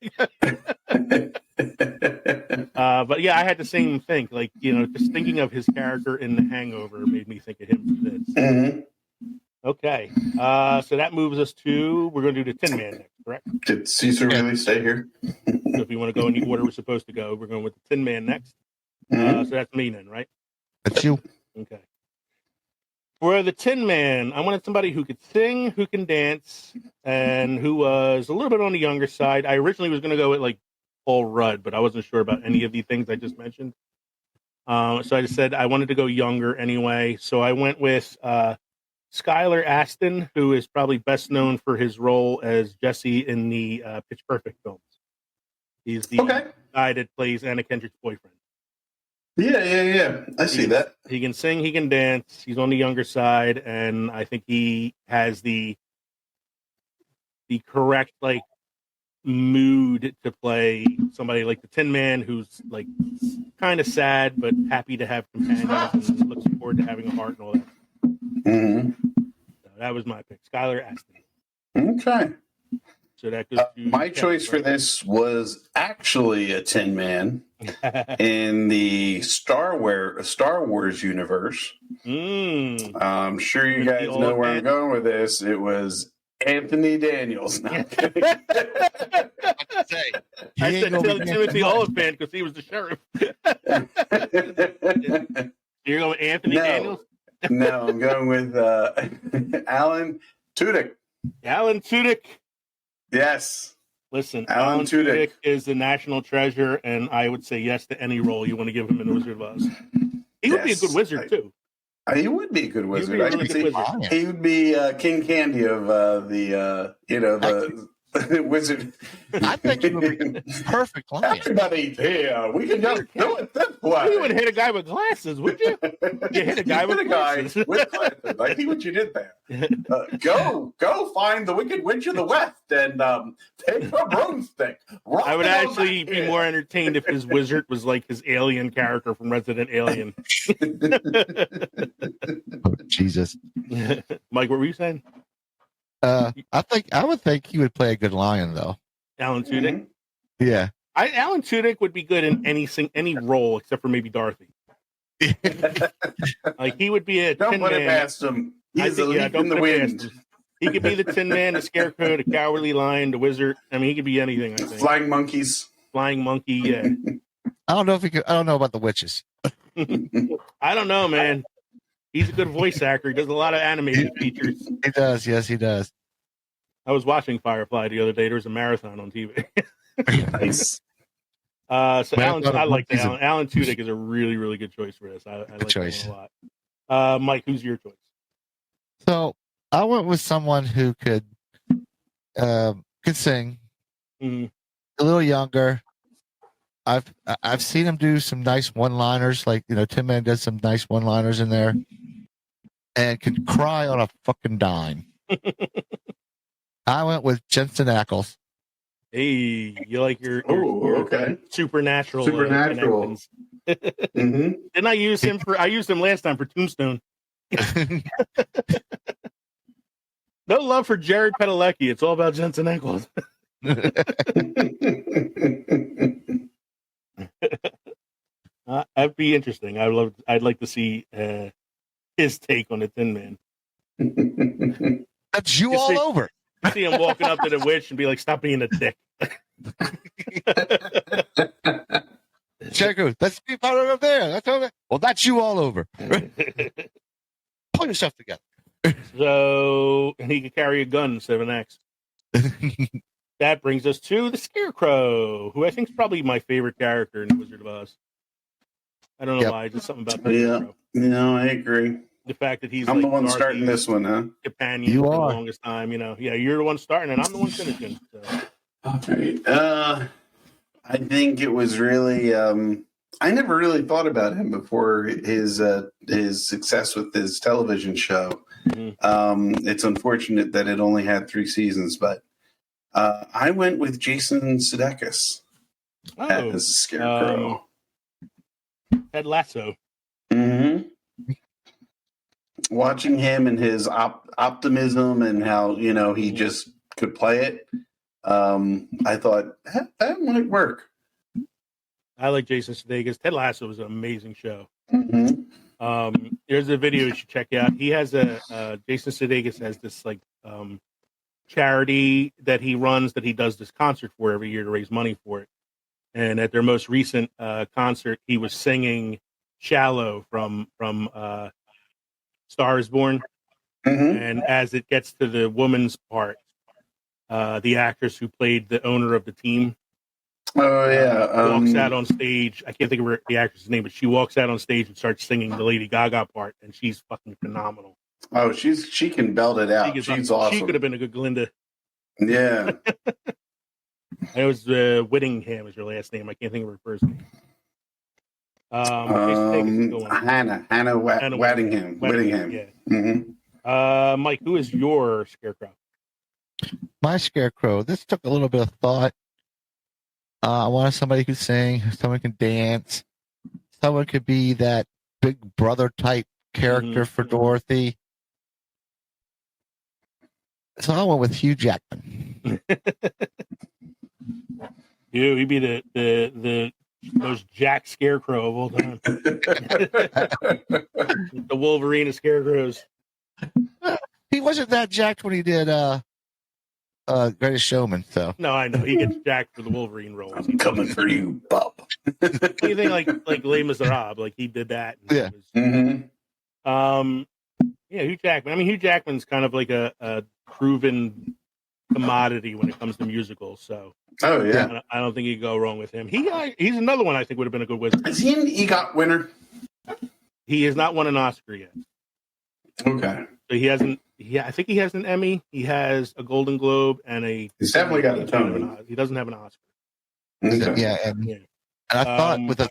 But yeah, I had the same thing. Like, you know, just thinking of his character in The Hangover made me think of him for this. Okay, so that moves us to, we're going to do the Tin Man next, correct? Did Caesar really stay here? So if you want to go in the order we're supposed to go, we're going with the Tin Man next. So that's me then, right? That's you. Okay. For the Tin Man, I wanted somebody who could sing, who can dance, and who was a little bit on the younger side. I originally was going to go with like Paul Rudd, but I wasn't sure about any of the things I just mentioned. So I just said I wanted to go younger anyway. So I went with Skylar Astin, who is probably best known for his role as Jesse in the Pitch Perfect films. He's the guy that plays Anna Kendrick's boyfriend. Yeah. I see that. He can sing, he can dance. He's on the younger side, and I think he has the correct like mood to play somebody like the Tin Man, who's like kind of sad but happy to have companions and looks forward to having a heart and all that. So that was my pick, Skylar Astin. Okay. So that goes to my Kevin, choice for right? this was actually a Tin Man in the Star Wars universe. I'm sure you With the guys know old where I'm man. going with this. It was Anthony Daniels. No, I'm kidding. I said Timothy Oliphant because he was the sheriff. You're going with Anthony Daniels? No, I'm going with Alan Tudyk. Alan Tudyk. Yes. Listen, Alan Tudyk is the national treasure, and I would say yes to any role you want to give him in The Wizard of Oz. He would be a good wizard, too. He would be a good wizard. He would be a really good wizard. He would be King Candy of the wizard. I think he would be perfect lion. Everybody here, we can just do it this way. You wouldn't hit a guy with glasses, would you? You hit a guy with glasses. I see what you did there. Go find the Wicked Witch of the West and take a broomstick. I would actually be more entertained if his wizard was like his alien character from Resident Alien. Oh, Jesus. Mike, what were you saying? I would think he would play a good lion, though. Alan Tudyk? Yeah. Alan Tudyk would be good in any role except for maybe Dorothy. Like he would be a Don't Tin put Man. it past him. He's a leaf in the wind. He could be the Tin Man, the Scarecrow, the Cowardly Lion, the Wizard. I mean, he could be anything. I think. Flying monkeys. Flying monkey. Yeah. I don't know if he could. I don't know about the witches. I don't know, man. He's a good voice actor. He does a lot of animated features. He does. Yes, he does. I was watching Firefly the other day. There was a marathon on TV. Nice. So I like that. Alan Tudyk is a really, really good choice for this. I like choice. him a lot. Mike, who's your choice? So I went with someone who could sing, Mm-hmm. a little younger. I've seen him do some nice one-liners, like Tin Man does some nice one-liners in there, and can cry on a fucking dime. I went with Jensen Ackles. Hey, you like your okay. supernatural. Mm-hmm. Didn't I use him I used him last time for Tombstone. No love for Jared Padalecki. It's all about Jensen Ackles. That'd be interesting. I'd like to see his take on the Tin Man. That's you all over. See him walking up to the witch and be like, "Stop being a dick." Check out. That's me part over there. That's over. Well, that's you all over. Pull yourself together. So, and he could carry a gun instead of an axe. That brings us to the Scarecrow, who I think is probably my favorite character in The Wizard of Oz. I don't know why, just something about the Scarecrow. No, I agree. The fact that he's I'm like the one Dorothy's starting this one, huh? companion You for are. the longest time. Yeah, you're the one starting, and I'm the one finishing. So. All right. I think it was really. I never really thought about him before his success with his television show. Mm-hmm. It's unfortunate that it only had 3 seasons, but I went with Jason Sudeikis as Scarecrow. Ted Lasso. Mm-hmm. Watching him and his optimism and how he just could play it, I thought that might work. I like Jason Sudeikis. Ted Lasso was an amazing show. Mm-hmm. There's a video you should check out. He has Jason Sudeikis has this charity that he runs that he does this concert for every year to raise money for it. And at their most recent concert, he was singing "Shallow" from Star Is Born. Mm-hmm. And as it gets to the woman's part, the actress who played the owner of the team, walks out on stage. I can't think of the actress's name, but she walks out on stage and starts singing the Lady Gaga part, and she's fucking phenomenal. Oh, she can belt it out. She's awesome. She could have been a good Glinda. Yeah. It was Whittingham is your last name. I can't think of her first name. Hannah Whittingham. Yeah. Mm-hmm. Mike, who is your Scarecrow? My Scarecrow. This took a little bit of thought. I wanted somebody who could sing, someone who can dance, someone could be that big brother type character for Dorothy. So I went with Hugh Jackman. He'd be the most Jack Scarecrow of all time. The Wolverine of Scarecrows. He wasn't that jacked when he did Greatest Showman. So no, I know he gets jacked for the Wolverine role. I'm coming for you, bub. Anything like Les Miserables, like he did that. Yeah. Yeah, Hugh Jackman. I mean, Hugh Jackman's kind of like a proven commodity when it comes to musicals. So, oh yeah, I don't think you could go wrong with him. He's another one I think would have been a good wizard. Is he an EGOT winner? He has not won an Oscar yet. Okay. So he hasn't. I think he has an Emmy. He has a Golden Globe and a. He's definitely got a Tony. He doesn't have an Oscar. Okay. Yeah, and I thought with the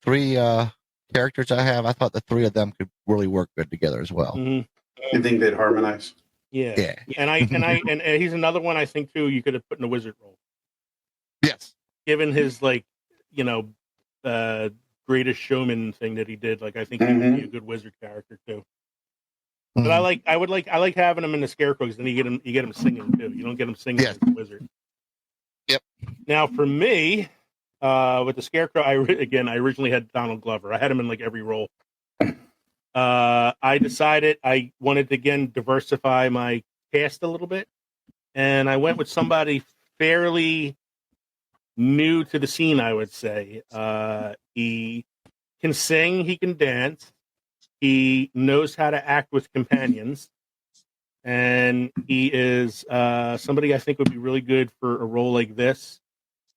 three characters I have, I thought the three of them could really work good together as well. You think they'd harmonize? Yeah. And he's another one I think too. You could have put in a wizard role. Yes. Given his Greatest Showman thing that he did, I think he would be a good wizard character too. But I like having him in the Scarecrow because then you get him singing too. You don't get him singing as a wizard. Yep. Now for me, with the Scarecrow, I originally had Donald Glover. I had him in every role. I decided I wanted to again diversify my cast a little bit, and I went with somebody fairly new to the scene. I would say he can sing, he can dance. He knows how to act with companions, and he is somebody I think would be really good for a role like this.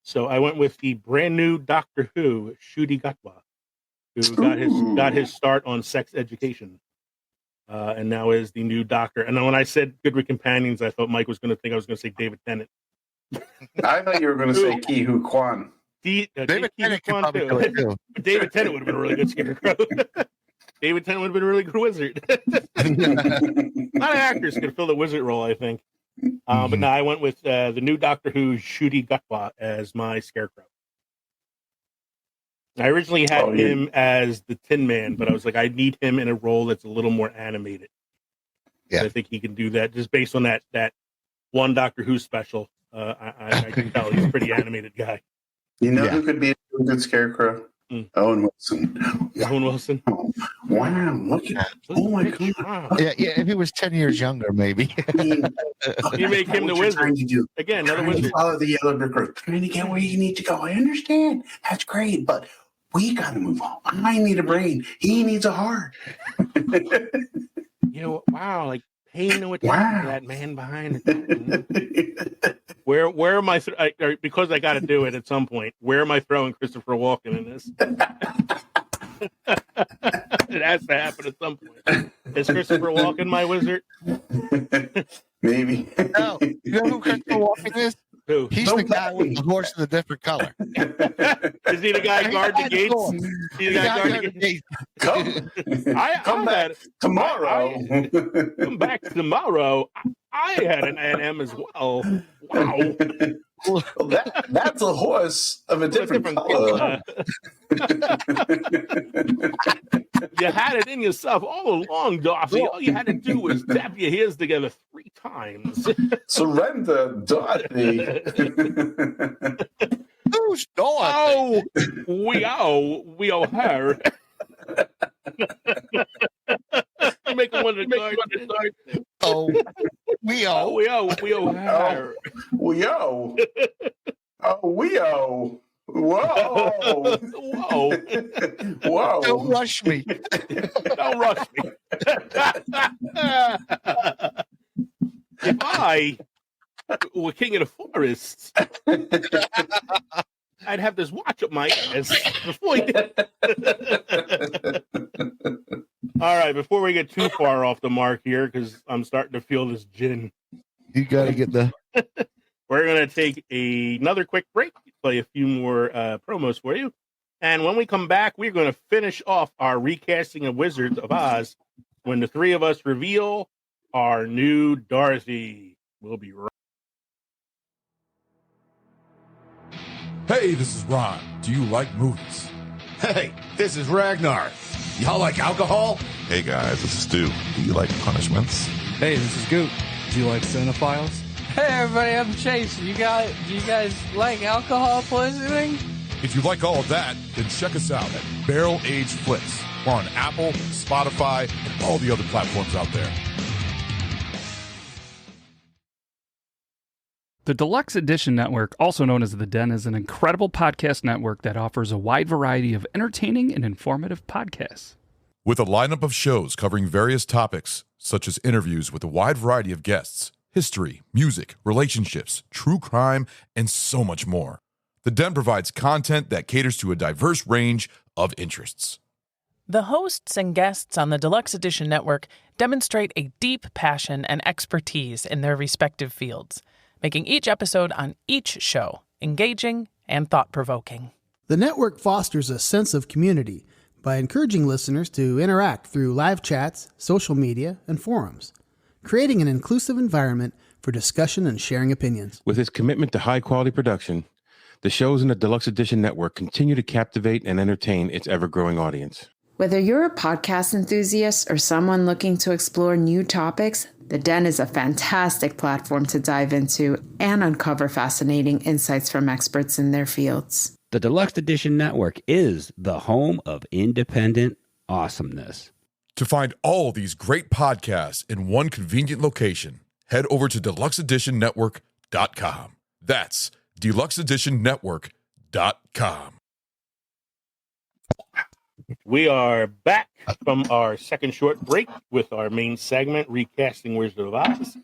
So I went with the brand new Doctor Who, Ncuti Gatwa, who got his start on Sex Education, and now is the new Doctor. And then when I said good with companions, I thought Mike was going to think I was going to say David Tennant. I thought you were going to say Ki Hu Kwan. David Tennant could probably do it too. David Tennant would have been a really good Scarecrow. David Tennant would have been a really good wizard. A lot of actors could fill the wizard role, I think. But no, I went with the new Doctor Who, Ncuti Gatwa, as my Scarecrow. I originally had him as the Tin Man, but I was like, I need him in a role that's a little more animated. Yeah, I think he can do that just based on that one Doctor Who special. I can tell he's a pretty animated guy. You know who could be a good Scarecrow? Owen Wilson. Owen Wilson. Oh, wow! Look at that! Oh my god! Yeah. If he was 10 years younger, maybe. You make him the wizard. Again, another wizard. Follow the yellow brick road. Trying to get where you need to go. I understand. That's great, but we got to move on. I need a brain. He needs a heart. Wow! Paying no attention to that man behind it. Where am I? Because I got to do it at some point. Where am I throwing Christopher Walken in this? It has to happen at some point. Is Christopher Walken my wizard? Maybe. No. You know who Christopher Walken is? Who? He's the guy with the horse in a different color. Is he the guy guarding the gates? He's the guy guarding the gates. Come back tomorrow. Come back tomorrow. I had an A&M as well. Wow. Well, that's a horse of a different color. You had it in yourself all along, Darcy. All you had to do was tap your heels together 3 times. Surrender, Dorothy. Who's Dorothy? Oh, we owe her. Make him one of the guards. Oh, we owe her. We owe. Oh, we owe. Whoa. Whoa. Whoa. Don't rush me. Don't rush me. If I were king of the forests, I'd have this watch up my ass before you did. All right, before we get too far off the mark here, because I'm starting to feel this gin. You got to get the... We're going to take another quick break, play a few more promos for you. And when we come back, we're going to finish off our recasting of Wizards of Oz when the 3 of us reveal our new Dorothy. We'll be right back. Hey, this is Ron. Do you like movies? Hey, this is Ragnar. Y'all like alcohol? Hey guys, this is Stu. Do you like punishments? Hey, this is Goot. Do you like cinephiles? Hey everybody, I'm Chase. You guys like alcohol poisoning? If you like all of that, then check us out at Barrel Age Flicks. We're on Apple, Spotify, and all the other platforms out there. The Deluxe Edition Network, also known as The Den, is an incredible podcast network that offers a wide variety of entertaining and informative podcasts. With a lineup of shows covering various topics, such as interviews with a wide variety of guests, history, music, relationships, true crime, and so much more. The Den provides content that caters to a diverse range of interests. The hosts and guests on the Deluxe Edition Network demonstrate a deep passion and expertise in their respective fields, making each episode on each show engaging and thought-provoking. The network fosters a sense of community by encouraging listeners to interact through live chats, social media, and forums, creating an inclusive environment for discussion and sharing opinions. With its commitment to high-quality production, the shows in the Deluxe Edition Network continue to captivate and entertain its ever-growing audience. Whether you're a podcast enthusiast or someone looking to explore new topics, The Den is a fantastic platform to dive into and uncover fascinating insights from experts in their fields. The Deluxe Edition Network is the home of independent awesomeness. To find all these great podcasts in one convenient location, head over to deluxeeditionnetwork.com. That's deluxeeditionnetwork.com. We are back from our second short break with our main segment, Recasting Wizard of Oz.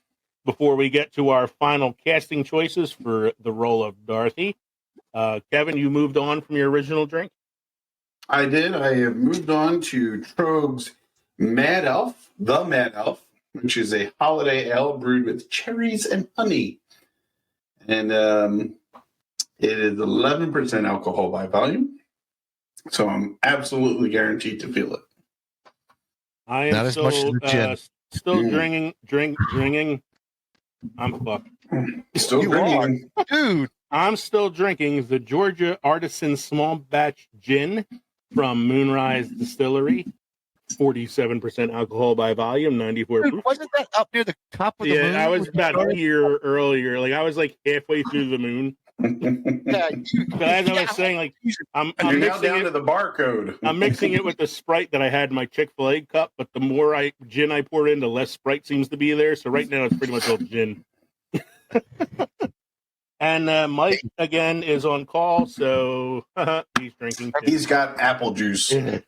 Before we get to our final casting choices for the role of Dorothy, Kevin, you moved on from your original drink? I did. I have moved on to Trogue's Mad Elf, the Mad Elf, which is a holiday ale brewed with cherries and honey. And it is 11% alcohol by volume. So I'm absolutely guaranteed to feel it. I am Not as much as the gin. still drinking. I'm fucked. Still drinking. Dude. I'm still drinking the Georgia Artisan Small Batch Gin from Moonrise Distillery. 47% alcohol by volume, 94 Dude, proof. wasn't that up near the top of the moon? Yeah, I was about a year earlier. Like I was like halfway through the moon. Yeah, But as I was saying, like I'm You're now mixing down it. to the barcode. I'm mixing it with the Sprite that I had in my Chick-fil-A cup, but the more gin I pour in, the less Sprite seems to be there. So right now it's pretty much all gin. And Mike again is on call, so he's drinking. Too. He's got apple juice in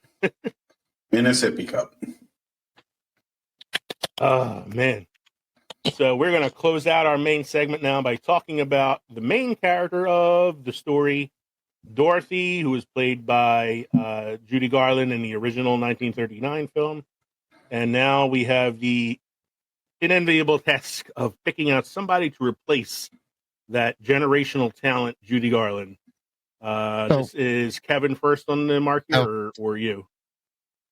a sippy cup. Oh man! So we're going to close out our main segment now by talking about the main character of the story, Dorothy, who was played by Judy Garland in the original 1939 film. And now we have the unenviable task of picking out somebody to replace that generational talent, Judy Garland. This is Kevin first on the mark here, or you?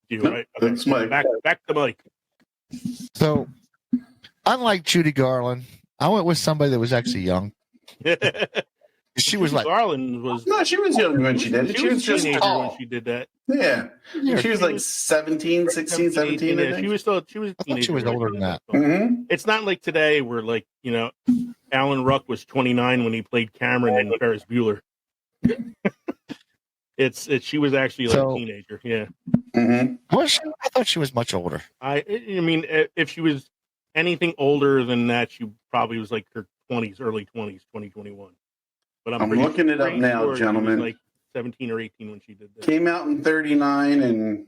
You, right? Okay. That's Mike. Back to Mike. So, unlike Judy Garland, I went with somebody that was actually young. She was like Garland was. No, she was young when she did it. She was just tall when she did that. Yeah. She was like 17, 16, 17, I think. She was a teenager. I thought she was older than that. Mm-hmm. It's not like today where, like, you know, Alan Ruck was 29 when he played Cameron in Ferris Bueller. She was actually like a teenager. Yeah. Mm-hmm. Was she? I thought she was much older. I mean, if she was anything older than that, she probably was like her 20s, early 20s, 2021. But I'm looking it up now, sure gentlemen. She was like 17 or 18 when she did that. Came out in 39, and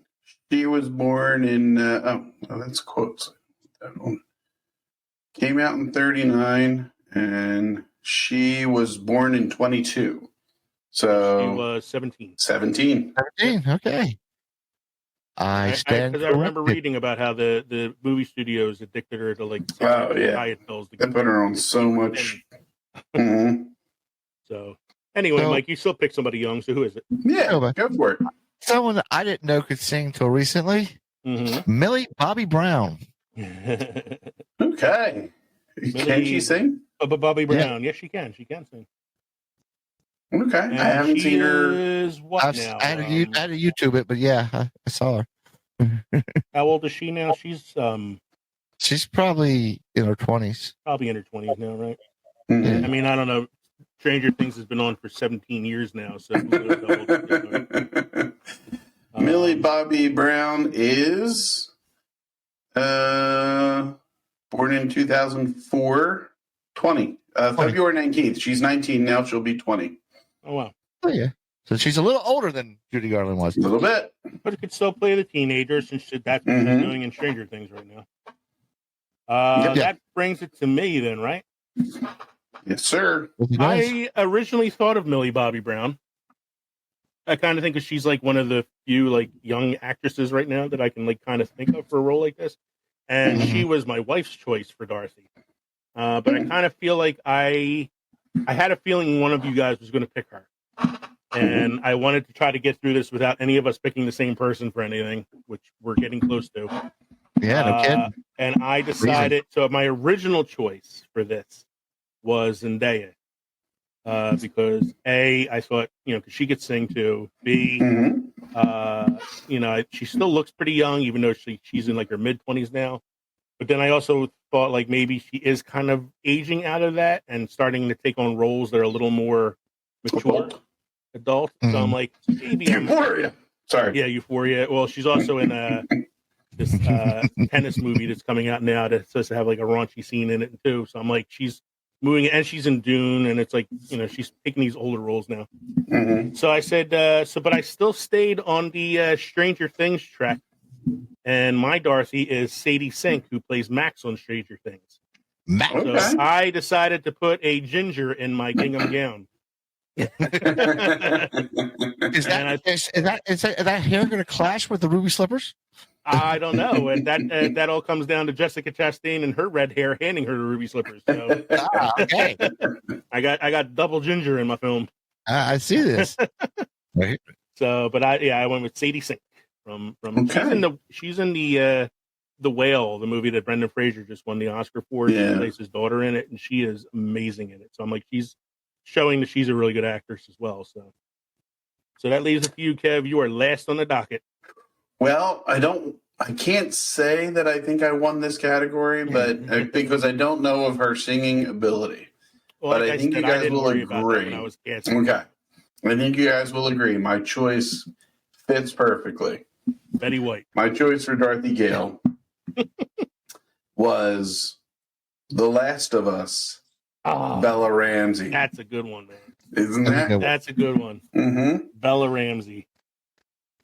she was born in. That's quotes. Came out in 39, and she was born in 22. So she was 17. 17. 17. Okay. I stand. Because I remember reading about how the movie studios addicted her to like diet pills. They put her on so much. Mm-hmm. So anyway, Mike, you still pick somebody young. So who is it? Yeah, go for it. Someone that I didn't know could sing till recently. Mm-hmm. Millie Bobby Brown. Okay. Can she sing? Bobby Brown. Yes, she can. She can sing. Okay. And I haven't seen her. I had to YouTube it, but yeah, I saw her. How old is she now? She's She's probably in her 20s. Probably in her 20s now, right? Mhm. I mean, I don't know. Stranger Things has been on for 17 years now, so who knows how old she's doing. Millie Bobby Brown is born in 2004, 20. February 19th. She's 19 now. She'll be 20. Oh, wow. Oh, yeah. So she's a little older than Judy Garland was. A little bit. But it could still play the teenager since that's what she's doing in Stranger Things right now. That brings it to me then, right? Yes, sir. I originally thought of Millie Bobby Brown. I kind of think because she's like one of the few like young actresses right now that I can like kind of think of for a role like this. And she was my wife's choice for Dorothy. But I kind of feel like I had a feeling one of you guys was going to pick her. And I wanted to try to get through this without any of us picking the same person for anything, which we're getting close to. Yeah, no kidding. And I decided, so my original choice for this was Zendaya. Because A, I thought, because she could sing too. B, she still looks pretty young, even though she's in like her mid-20s now. But then I also thought like maybe she is kind of aging out of that and starting to take on roles that are a little more mature, adult. So I'm like, maybe Euphoria. Sorry. Yeah, Euphoria. Well, she's also in this tennis movie that's coming out now that's supposed to have like a raunchy scene in it too. So I'm like, she's moving, and she's in Dune, and it's like, she's taking these older roles now. So I said, but I still stayed on the Stranger Things track, and my Dorothy is Sadie Sink, who plays Max on Stranger Things. Max. So I decided to put a ginger in my gingham gown. Is that hair going to clash with the ruby slippers? I don't know. And that all comes down to Jessica Chastain and her red hair handing her the ruby slippers. So okay. I got double ginger in my film. I see this. Right. So, but I went with Sadie Sink from she's in the Whale, the movie that Brendan Fraser just won the Oscar for. Yeah. She plays his daughter in it, and she is amazing in it. So I'm like, she's showing that she's a really good actress as well. So that leaves it to you, Kev. You are last on the docket. Well, I can't say that I think I won this category, but because I don't know of her singing ability. Well, but like I think you guys will agree. Okay. I think you guys will agree. My choice fits perfectly. Betty White. My choice for Dorothy Gale was The Last of Us, Bella Ramsey. That's a good one, man. Isn't that? That's a good one. Mm-hmm. Bella Ramsey,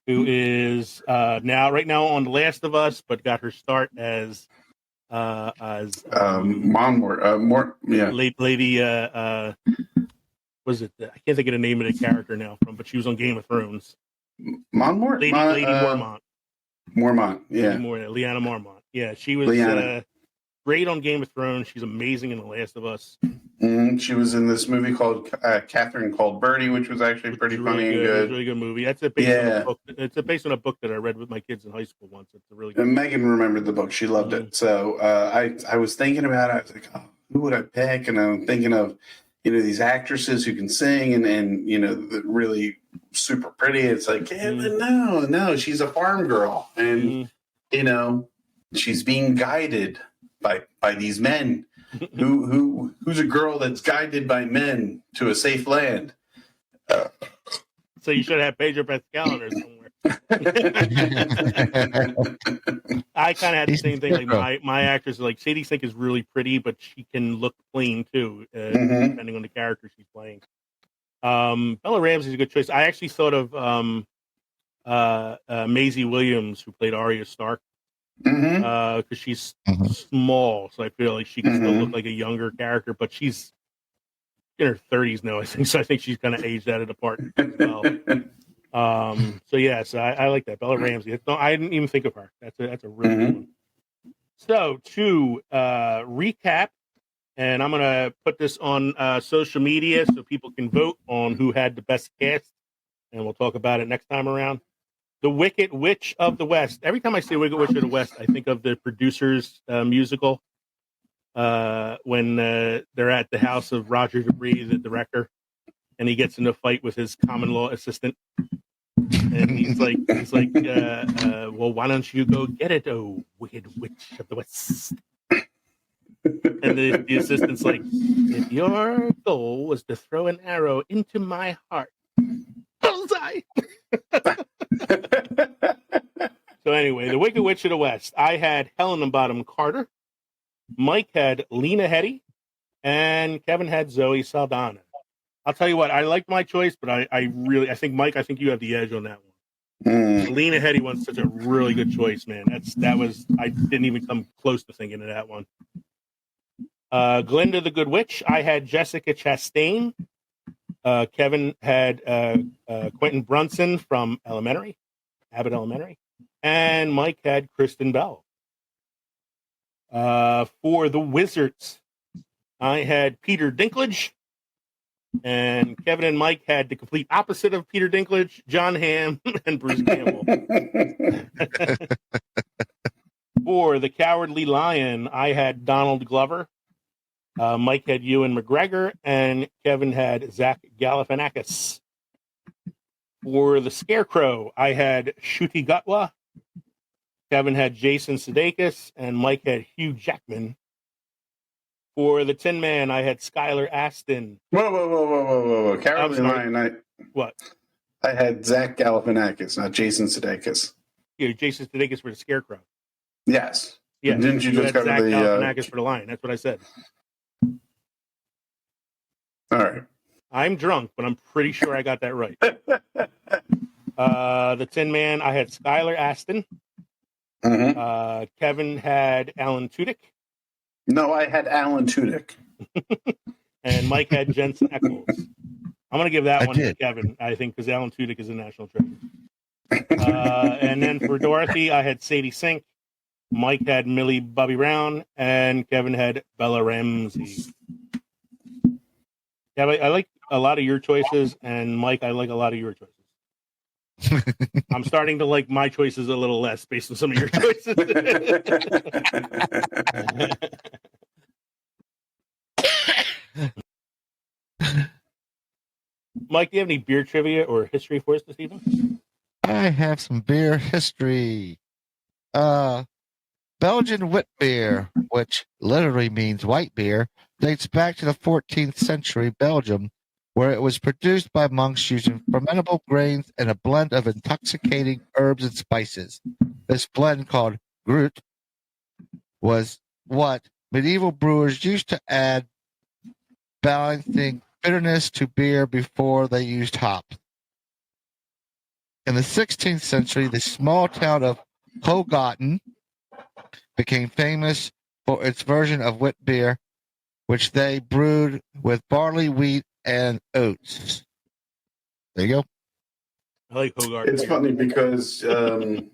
who is right now on The Last of Us, but got her start as Monmouth, Lady was it? I can't think of the name of the character now but she was on Game of Thrones. Monmouth? Lady Mormont. Mormont, yeah. Lyanna Mormont. Yeah, she was great on Game of Thrones. She's amazing in The Last of Us. She was in this movie called Catherine Called Birdie, which was actually pretty funny and good. It was a really good movie. That's based on a book. It's based on a book that I read with my kids in high school once. It's a really good and Megan remembered the book. She loved it. So I was thinking about it. I was like, who would I pick? And I'm thinking of, these actresses who can sing and really super pretty. It's like, but no, she's a farm girl. And, she's being guided by these men. Who's a girl that's guided by men to a safe land? So you should have Pedro Pascal in there somewhere. I kind of had the same thing. Like my actress, like Sadie Sink, is really pretty, but she can look plain too, depending on the character she's playing. Bella Ramsey is a good choice. I actually thought of Maisie Williams, who played Arya Stark. Because she's small, so I feel like she can still look like a younger character, but she's in her 30s now, I think. So I think she's kind of aged out of the part as well. So I like that. Bella Ramsey. I didn't even think of her. That's a really good one. So to recap, and I'm gonna put this on social media so people can vote on who had the best cast, and we'll talk about it next time around. The Wicked Witch of the West. Every time I say Wicked Witch of the West, I think of the Producers musical when they're at the house of Roger Debris, the director, and he gets in a fight with his common law assistant. And he's like, well, why don't you go get it, oh wicked witch of the west? And the assistant's like, if your goal was to throw an arrow into my heart, bullseye. So anyway, the Wicked Witch of the West. I had Helena Bottom Carter. Mike had Lena Headey. And Kevin had Zoe Saldana. I'll tell you what, I liked my choice, but I think, Mike, I think you have the edge on that one. The Lena Headey one's such a really good choice, man. I didn't even come close to thinking of that one. Glinda the Good Witch. I had Jessica Chastain. Kevin had Quentin Brunson from Abbott Elementary. And Mike had Kristen Bell. For the Wizards, I had Peter Dinklage. And Kevin and Mike had the complete opposite of Peter Dinklage, John Hamm, and Bruce Campbell. For the Cowardly Lion, I had Donald Glover. Mike had Ewan McGregor, and Kevin had Zach Galifianakis. For the Scarecrow, I had Ncuti Gatwa. Kevin had Jason Sudeikis, and Mike had Hugh Jackman. For the Tin Man, I had Skylar Astin. Whoa. Cowardly Lion. What? I had Zach Galifianakis, not Jason Sudeikis. Yeah, Jason Sudeikis for the Scarecrow. Yes. Yeah. Didn't you just had cover Zach the Galifianakis for the Lion? That's what I said. All right. I'm drunk, but I'm pretty sure I got that right. The Tin Man, I had Skylar Astin. Mm-hmm. Kevin had Alan Tudyk. No, I had Alan Tudyk. And Mike had Jensen Ackles. I'm going to give that one to Kevin, I think, because Alan Tudyk is a national treasure. And then for Dorothy, I had Sadie Sink. Mike had Millie Bobby Brown. And Kevin had Bella Ramsey. Yeah, I like a lot of your choices. And Mike, I like a lot of your choices. I'm starting to like my choices a little less based on some of your choices. Mike, do you have any beer trivia or history for us this evening? I have some beer history. Belgian wit beer, which literally means white beer, dates back to the 14th century Belgium, where it was produced by monks using fermentable grains and a blend of intoxicating herbs and spices. This blend, called Groot, was what medieval brewers used to add, balancing bitterness to beer before they used hops. In the 16th century, the small town of Hogaten became famous for its version of wit beer, which they brewed with barley, wheat, and oats. There you go. I like Hogarth. It's funny because I'm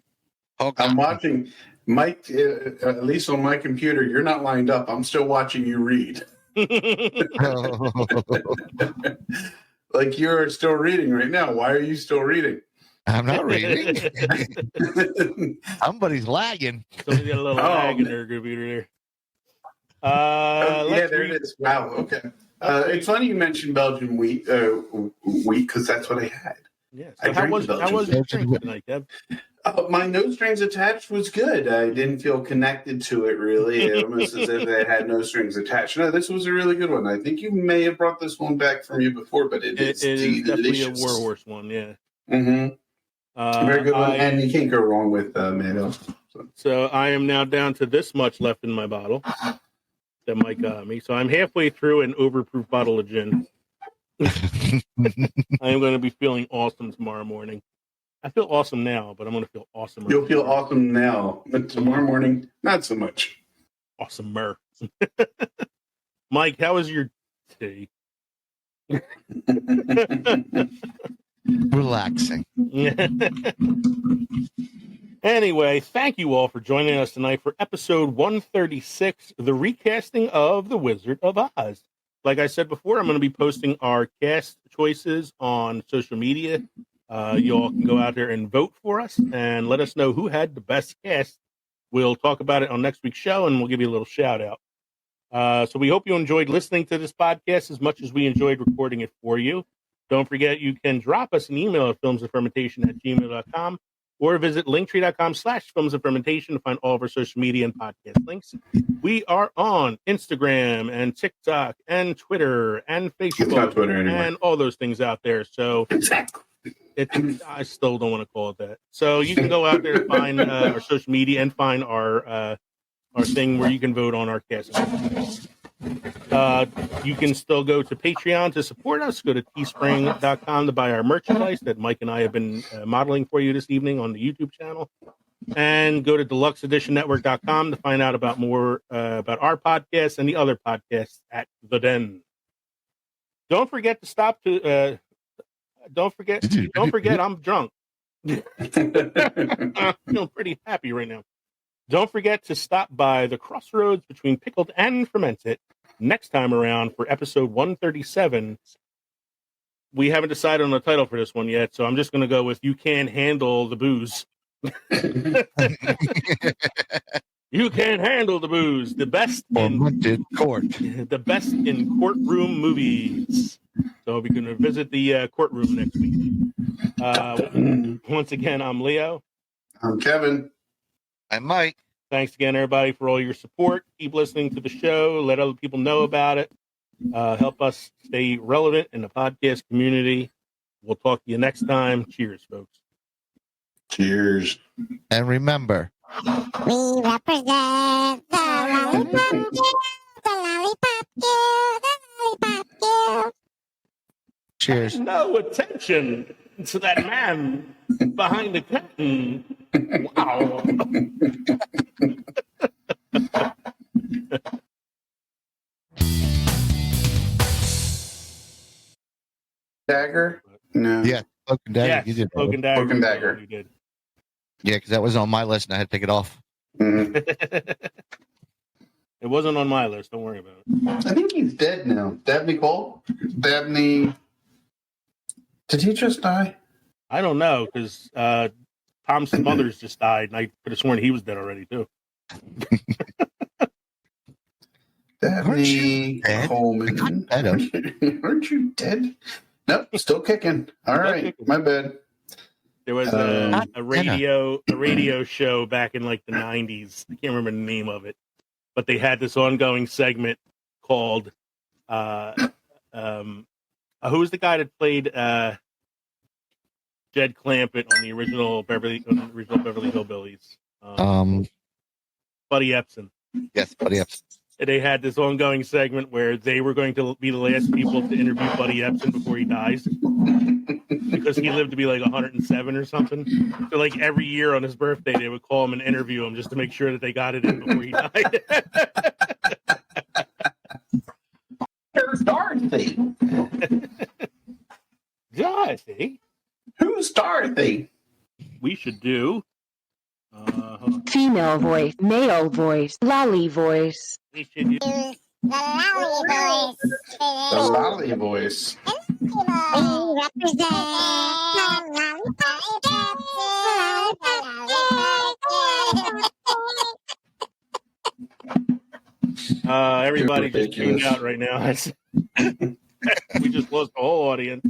watching Mike, at least on my computer, you're not lined up. I'm still watching you read. Like you're still reading right now. Why are you still reading? I'm not reading. Somebody's lagging. Somebody's got a little lag in their computer there. Yeah, there it is. Wow. Okay. It's funny you mentioned Belgian wheat because that's what I had. Yeah. So how was your drink tonight, Kev? My no strings attached was good. I didn't feel connected to it really, almost as if it had no strings attached. No, this was a really good one. I think you may have brought this one back from you before, but it is definitely a Warhorse one. Yeah. Mm-hmm. Very good one, and you can't go wrong with Mado. So I am now down to this much left in my bottle that Mike got me. So I'm halfway through an overproof bottle of gin. I am going to be feeling awesome tomorrow morning. I feel awesome now, but I'm going to feel awesomer. You'll feel awesome now, but tomorrow morning, not so much. Awesomer. Mike, how was your tea? Relaxing. Anyway, thank you all for joining us tonight for episode 136, the recasting of The Wizard of Oz. Like I said before, I'm going to be posting our cast choices on social media. You all can go out there and vote for us and let us know who had the best cast. We'll talk about it on next week's show, and we'll give you a little shout out. So we hope you enjoyed listening to this podcast as much as we enjoyed recording it for you. Don't forget, you can drop us an email at filmsoffermentation@gmail.com or visit linktree.com/filmsoffermentation to find all of our social media and podcast links. We are on Instagram and TikTok and Twitter and Facebook. It's not Twitter anymore. And all those things out there. So I still don't want to call it that. So you can go out there and find our social media and find our thing where you can vote on our cast. You can still go to Patreon to support us. Go to teespring.com to buy our merchandise that Mike and I have been modeling for you this evening on the YouTube channel. And go to deluxeeditionnetwork.com to find out about more about our podcast and the other podcasts at The Den. Don't forget to stop to don't forget I'm drunk. I'm feeling pretty happy right now. Don't forget to stop by the crossroads between pickled and fermented next time around for episode 137. We haven't decided on the title for this one yet, so I'm just going to go with You Can't Handle the Booze. You Can't Handle the Booze. The best in courtroom movies. So we're going to visit the courtroom next week. Once again, I'm Leo. I'm Kevin. I'm Mike. Thanks again, everybody, for all your support. Keep listening to the show. Let other people know about it. Help us stay relevant in the podcast community. We'll talk to you next time. Cheers, folks. Cheers. And remember, we represent the lollipop guild, the lollipop guild, the lollipop guild. Cheers. No attention to that man behind the curtain. Wow. Dagger? No. Yeah, Cloak and Dagger. Yes, You did. Cloak and Dagger. Cloak and Dagger. You did. Yeah, because that was on my list and I had to take it off. Mm-hmm. It wasn't on my list. Don't worry about it. I think he's dead now. Dabney Cole? Dabney. Did he just die? I don't know, because Tom Smothers just died, and I could have sworn he was dead already, too. Dabney Coleman. Aren't you dead? Nope, still kicking. All right, my bad. There was a radio show back in like the 90s. I can't remember the name of it, but they had this ongoing segment called who was the guy that played Jed Clampett on the original Beverly Hillbillies? Buddy Epson. Yes, Buddy Epson. They had this ongoing segment where they were going to be the last people to interview Buddy Epson before he dies, because he lived to be like 107 or something. So like every year on his birthday, they would call him and interview him just to make sure that they got it in before he died. There's Dorothy. Dorothy? Who's Dorothy? We should do female voice, male voice, lolly voice. We should do the lolly voice. The lolly voice. We represent the lollipop guild. Everybody just tuned out right now. We just lost the whole audience.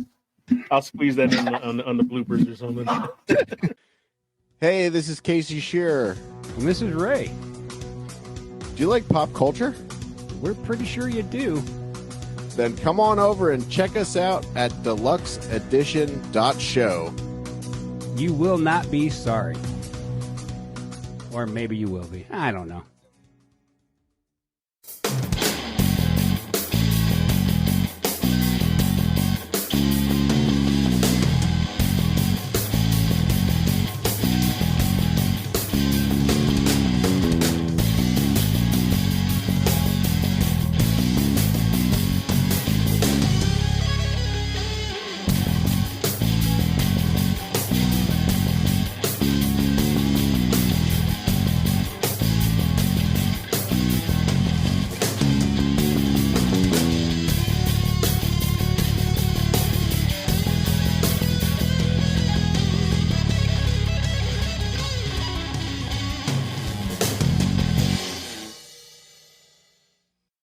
I'll squeeze that in on the bloopers or something. Hey, this is Casey Shearer. And this is Ray. Do you like pop culture? We're pretty sure you do. Then come on over and check us out at deluxeedition.show. You will not be sorry. Or maybe you will be. I don't know.